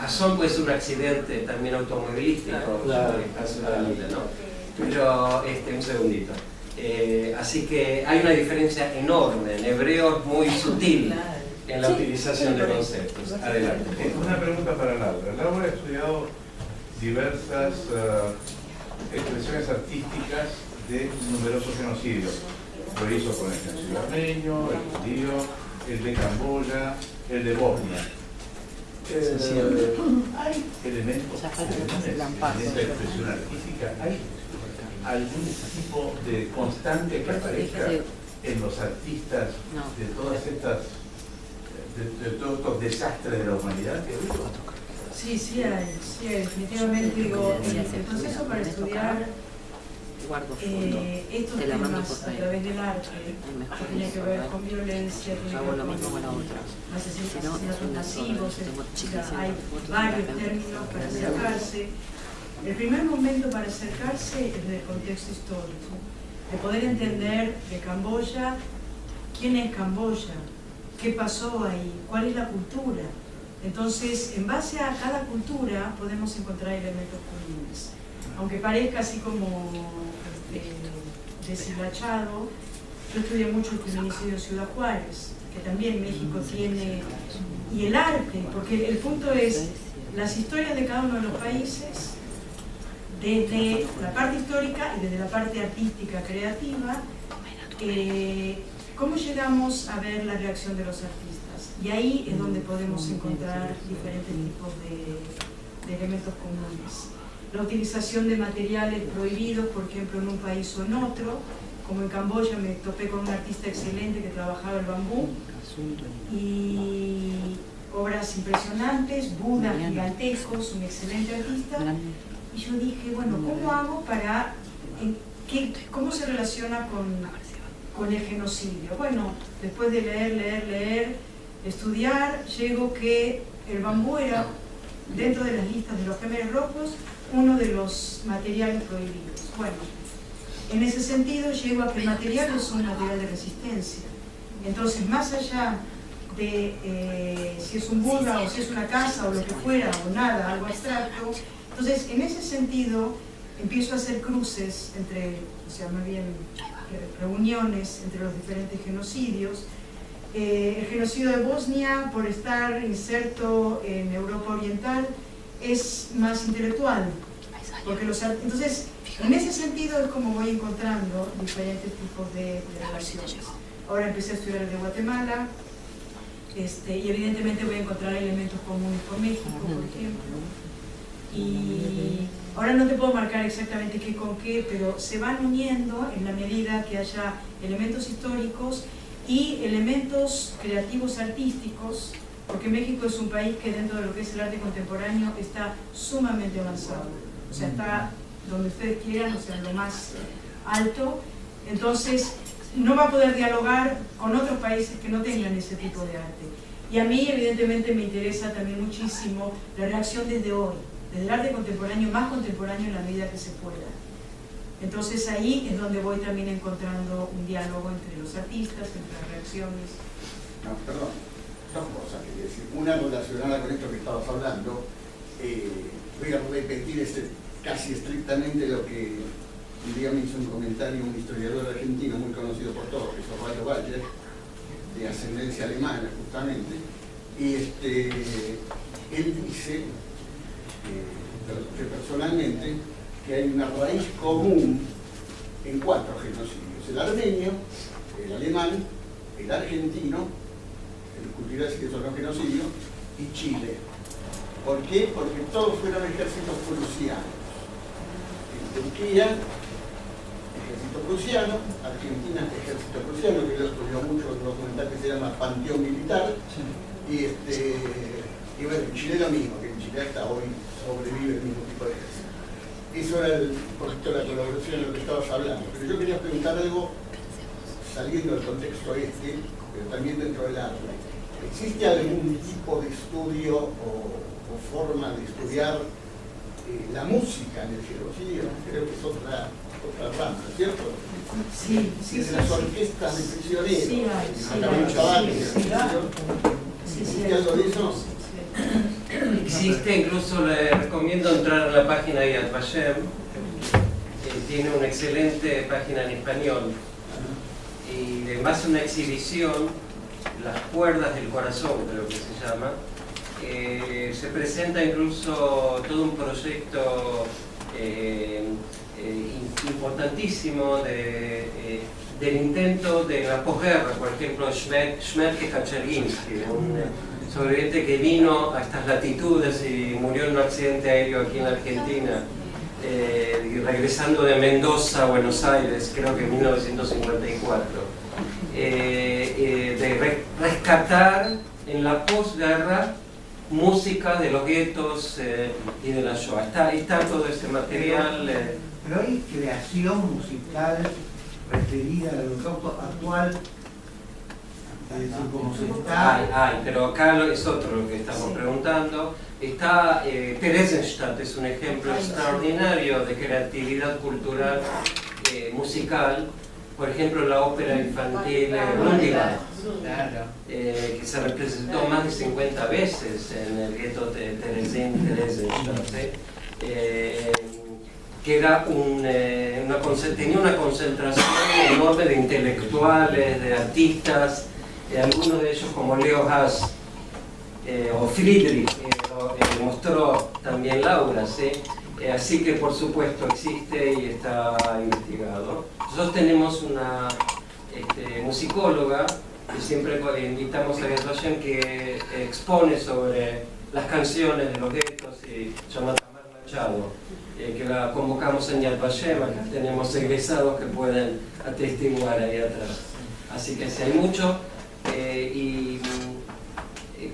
Azón puede ser un accidente también automovilístico, Claro. en el caso de la vida, ¿no? Pero, un segundito. Así que hay una diferencia enorme, en hebreo es muy sutil en la utilización de conceptos. Adelante. Una pregunta para Laura. Laura ha estudiado diversas expresiones artísticas de numerosos genocidios. Lo hizo con el genocidio armenio, el judío, el de Camboya, el de Bosnia. ¿Hay elementos en esta expresión artística? ¿Hay algún tipo de constante que aparezca en los artistas de todas estas, de todos estos desastres de la humanidad que digo? Sí, sí hay, definitivamente. Digo, el proceso para estudiar estos temas a través del arte, que tiene que ver con violencia, tiene que ver con asesinatos masivos, hay varios términos para acercarse. El primer momento para acercarse es del contexto histórico, de poder entender de Camboya, quién es Camboya, qué pasó ahí, cuál es la cultura. Entonces, en base a cada cultura podemos encontrar elementos comunes. Aunque parezca así como deshilachado, yo estudié mucho el feminicidio de Ciudad Juárez, que también México tiene, y el arte, porque el punto es las historias de cada uno de los países, desde la parte histórica y desde la parte artística, creativa, cómo llegamos a ver la reacción de los artistas. Y ahí es donde podemos encontrar diferentes tipos de elementos comunes. La utilización de materiales prohibidos, por ejemplo, en un país o en otro, como en Camboya me topé con un artista excelente que trabajaba el bambú, y obras impresionantes, budas gigantescos, un excelente artista, y yo dije, bueno, ¿cómo hago para, cómo se relaciona con el genocidio? Bueno, después de leer, estudiar, llego que el bambú era, dentro de las listas de los Khmeres Rojos, uno de los materiales prohibidos. Bueno, en ese sentido llego a que el material es un material de resistencia. Entonces, más allá de si es un Buda o si es una casa o lo que fuera, o nada, algo abstracto, entonces en ese sentido empiezo a hacer cruces entre, o sea, más bien reuniones entre los diferentes genocidios. El genocidio de Bosnia, por estar inserto en Europa Oriental, es más intelectual, porque entonces en ese sentido es como voy encontrando diferentes tipos de relaciones. Ahora empecé a estudiar el de Guatemala, y evidentemente voy a encontrar elementos comunes con México, por ejemplo, y ahora no te puedo marcar exactamente qué con qué, pero se van uniendo en la medida que haya elementos históricos y elementos creativos artísticos, porque México es un país que dentro de lo que es el arte contemporáneo está sumamente avanzado, o sea, está donde ustedes quieran, o sea, en lo más alto. Entonces no va a poder dialogar con otros países que no tengan ese tipo de arte. Y a mí evidentemente me interesa también muchísimo la reacción desde hoy, desde el arte contemporáneo, más contemporáneo en la medida que se pueda. Entonces ahí es donde voy también encontrando un diálogo entre los artistas, entre las reacciones. No, perdón, dos cosas quería decir. Una relacionada con esto que estabas hablando. Voy a repetir casi estrictamente lo que un día me hizo un comentario un historiador argentino muy conocido por todos, que es Osvaldo Bayer, de ascendencia alemana justamente, y él dice personalmente que hay una raíz común en 4 genocidios: el armenio, el alemán, el argentino, el cultural que son los genocidios, y Chile. ¿Por qué? Porque todos fueron ejércitos prusianos. En Turquía, ejército prusiano; Argentina, ejército prusiano, que yo estudió mucho en un documental que se llama Panteón Militar, y bueno, en Chile lo mismo, que en Chile hasta hoy sobrevive el mismo tipo de ejército. Eso era un poquito la colaboración de lo que estabas hablando. Pero yo quería preguntar algo saliendo del contexto pero también dentro del arte. ¿Existe algún tipo de estudio o forma de estudiar la música en el genocidio, creo que es otra rama, ¿cierto? Sí, desde las orquestas de prisioneros, sí, ¿existe algo de eso? Existe, incluso le recomiendo entrar a la página de Yad Vashem, tiene una excelente página en español, y además una exhibición, Las cuerdas del corazón, creo que se llama. Se presenta incluso todo un proyecto importantísimo del intento de la posguerra, por ejemplo, Shmerke Kaczerginski, un sobreviviente que vino a estas latitudes y murió en un accidente aéreo aquí en Argentina, regresando de Mendoza a Buenos Aires, creo que en 1954, de rescatar en la posguerra música de los guetos y de la Shoah. Está todo ese material. Pero hay creación musical referida al holocausto actual, como se está. Pero acá es otro lo que estamos preguntando. Está Theresienstadt, es un ejemplo extraordinario de creatividad cultural musical. Por ejemplo, la ópera infantil Brundiland, que se representó más de 50 veces en el gueto de Theresienstadt, que era tenía una concentración enorme de intelectuales, de artistas, algunos de ellos como Leo Haas o Friedrich, mostró también Laura, ¿sí? Así que por supuesto existe y está investigado. Nosotros tenemos una musicóloga que siempre invitamos a Yad Vashem, que expone sobre las canciones de los guetos, y se llama Tamar Machado, que la convocamos en Yad Vashem. Acá tenemos egresados que pueden atestiguar ahí atrás. Así que sí, hay mucho.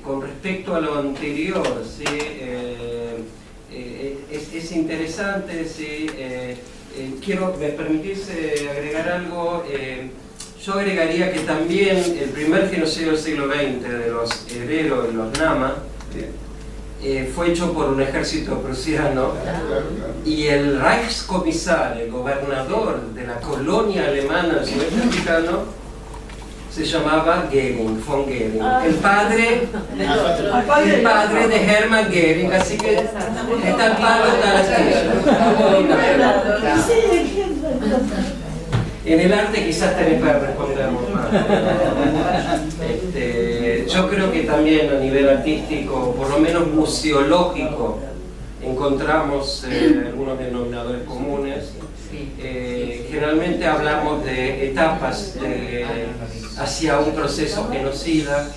Con respecto a lo anterior, ¿sí? Es interesante, ¿sí? Quiero permitirse agregar algo. Yo agregaría que también el primer genocidio del siglo XX de los Herero y los Nama fue hecho por un ejército prusiano, y el Reichskommissar, el gobernador de la colonia alemana del sudeste africano, se llamaba Goering, von Goering, el padre de Hermann Goering, así que está el palo, está la astilla. En el arte quizás tenés para respondernos más. Yo creo que también a nivel artístico, por lo menos museológico, encontramos algunos denominadores comunes. Generalmente hablamos de etapas hacia un proceso genocida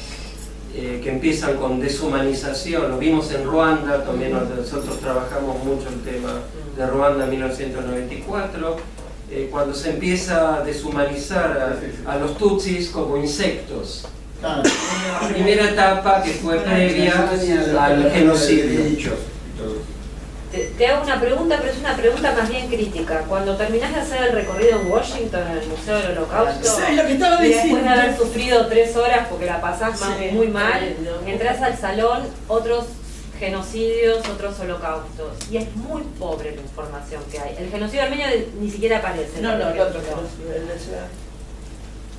que empiezan con deshumanización. Lo vimos en Ruanda, también nosotros trabajamos mucho el tema de Ruanda en 1994, cuando se empieza a deshumanizar a los tutsis como insectos. La primera etapa que fue previa al genocidio. Te hago una pregunta, pero es una pregunta más bien crítica. Cuando terminás de hacer el recorrido en Washington, en el Museo del Holocausto, y después de haber sufrido 3 horas porque la pasás muy mal, entras al salón, otros genocidios, otros holocaustos, y es muy pobre la información que hay. El genocidio armenio ni siquiera aparece. No, el otro genocidio, el de Ciudad.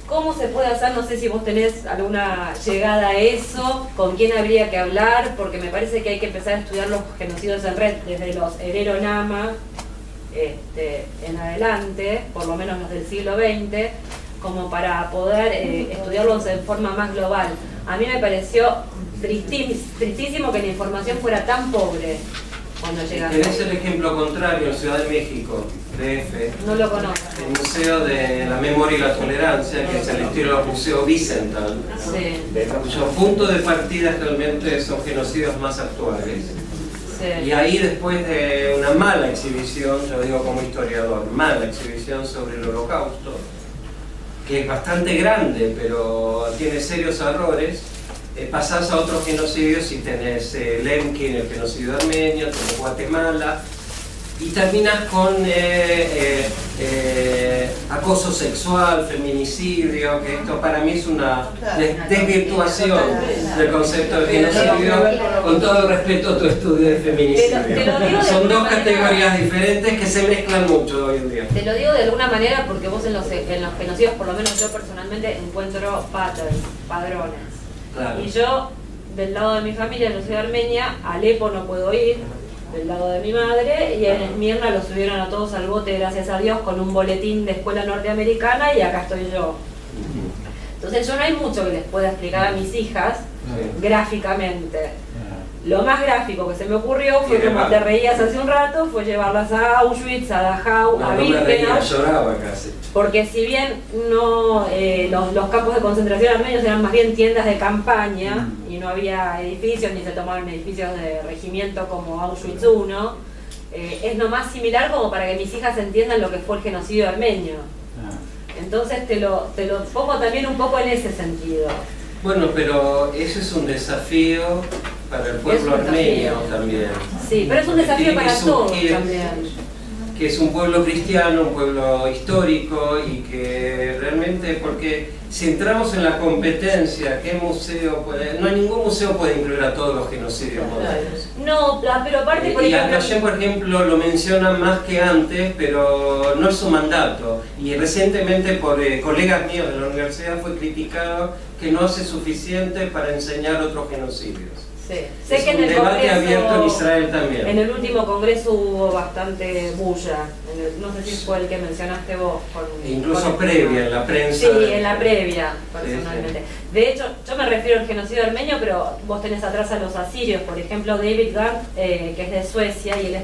¿Cómo se puede hacer? No sé si vos tenés alguna llegada a eso, con quién habría que hablar, porque me parece que hay que empezar a estudiar los genocidios en red desde los Herero Nama en adelante, por lo menos los del siglo XX, como para poder estudiarlos en forma más global. A mí me pareció tristísimo que la información fuera tan pobre cuando llegaron. Tenés el ejemplo contrario en Ciudad de México, DF. No lo conozco. El Museo de la Memoria y la Tolerancia, que es el estilo del Museo Wiesenthal, cuyo punto de partida realmente son genocidios más actuales. Sí. Y ahí, después de una mala exhibición, yo digo como historiador, mala exhibición sobre el Holocausto, que es bastante grande, pero tiene serios errores, pasás a otros genocidios y tenés Lemkin, el genocidio armenio, tenés Guatemala, y terminas con acoso sexual, feminicidio, que esto para mí es una desvirtuación del concepto de genocidio, con todo respeto a tu estudio de feminicidio. Son dos categorías diferentes que se mezclan mucho hoy en día. Te lo digo de alguna manera porque vos en los genocidios, por lo menos yo personalmente, encuentro padrones. Claro. Y yo, del lado de mi familia, no soy armenia, a Alepo no puedo ir, del lado de mi madre, y en Esmirna los subieron a todos al bote, gracias a Dios, con un boletín de escuela norteamericana, y acá estoy yo. Entonces yo no hay mucho que les pueda explicar a mis hijas gráficamente. Lo más gráfico que se me ocurrió fue, como te reías hace un rato, fue llevarlas a Auschwitz, a Dachau, a Birkenau. Lloraba casi. Porque si bien no los campos de concentración armenios eran más bien tiendas de campaña y no había edificios ni se tomaban edificios de regimiento como Auschwitz I, es nomás similar como para que mis hijas entiendan lo que fue el genocidio armenio. Entonces te lo pongo también un poco en ese sentido. Bueno, pero eso es un desafío para el pueblo armenio también. Sí, pero es un desafío para todos también. Que es un pueblo cristiano, un pueblo histórico, y que realmente, porque si entramos en la competencia, ¿qué museo puede? No hay ningún museo puede incluir a todos los genocidios modernos. No, pero aparte, por y ejemplo... Ayer, por ejemplo, lo mencionan más que antes, pero no es su mandato. Y recientemente por colegas míos de la universidad fue criticado que no hace suficiente para enseñar otros genocidios. Sí. Sé que en el debate Congreso, abierto en Israel también. En el último congreso hubo bastante bulla. No sé si fue el que mencionaste vos. Incluso previa, en la prensa. Sí, en la previa, personalmente. Sí, sí. De hecho, yo me refiero al genocidio armenio, pero vos tenés atrás a los asirios. Por ejemplo, David Gant, que es de Suecia, y él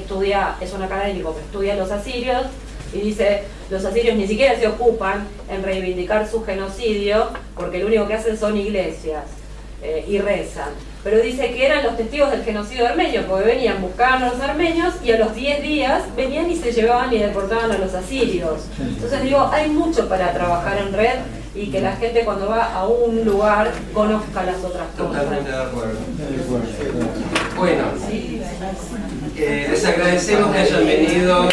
es un académico que estudia los asirios, y dice, los asirios ni siquiera se ocupan en reivindicar su genocidio, porque lo único que hacen son iglesias y rezan. Pero dice que eran los testigos del genocidio armenio, porque venían, buscaban a los armenios y a los 10 días venían y se llevaban y deportaban a los asirios. Entonces digo, hay mucho para trabajar en red y que la gente cuando va a un lugar conozca las otras cosas. Totalmente de acuerdo. Bueno, les agradecemos que hayan venido.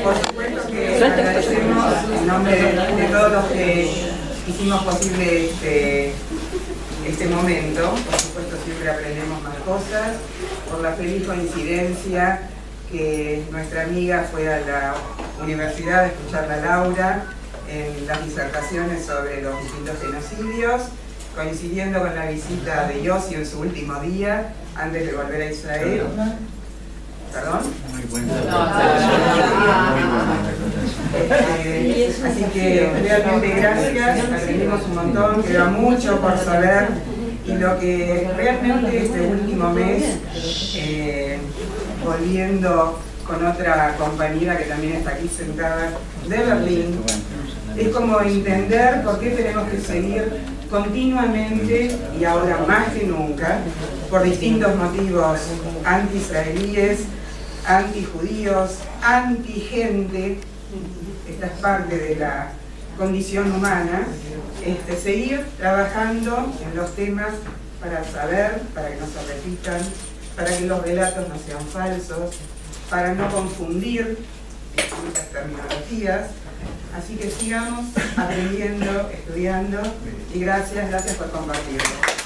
Por supuesto que agradecemos en nombre de todos los que hicimos posible este momento. Por supuesto siempre aprendemos más cosas, por la feliz coincidencia que nuestra amiga fue a la universidad a escuchar a Laura en las disertaciones sobre los distintos genocidios, coincidiendo con la visita de Yossi en su último día antes de volver a Israel. ¿Perdón? Muy buena. Así que realmente gracias, aprendimos un montón, queda mucho por saber, y lo que realmente este último mes, volviendo con otra compañera que también está aquí sentada de Berlín, es como entender por qué tenemos que seguir continuamente, y ahora más que nunca, por distintos motivos anti-israelíes, anti-judíos, anti-gente, esta es parte de la condición humana, seguir trabajando en los temas para saber, para que no se repitan, para que los relatos no sean falsos, para no confundir distintas terminologías. Así que sigamos aprendiendo, estudiando, y gracias por compartirlo.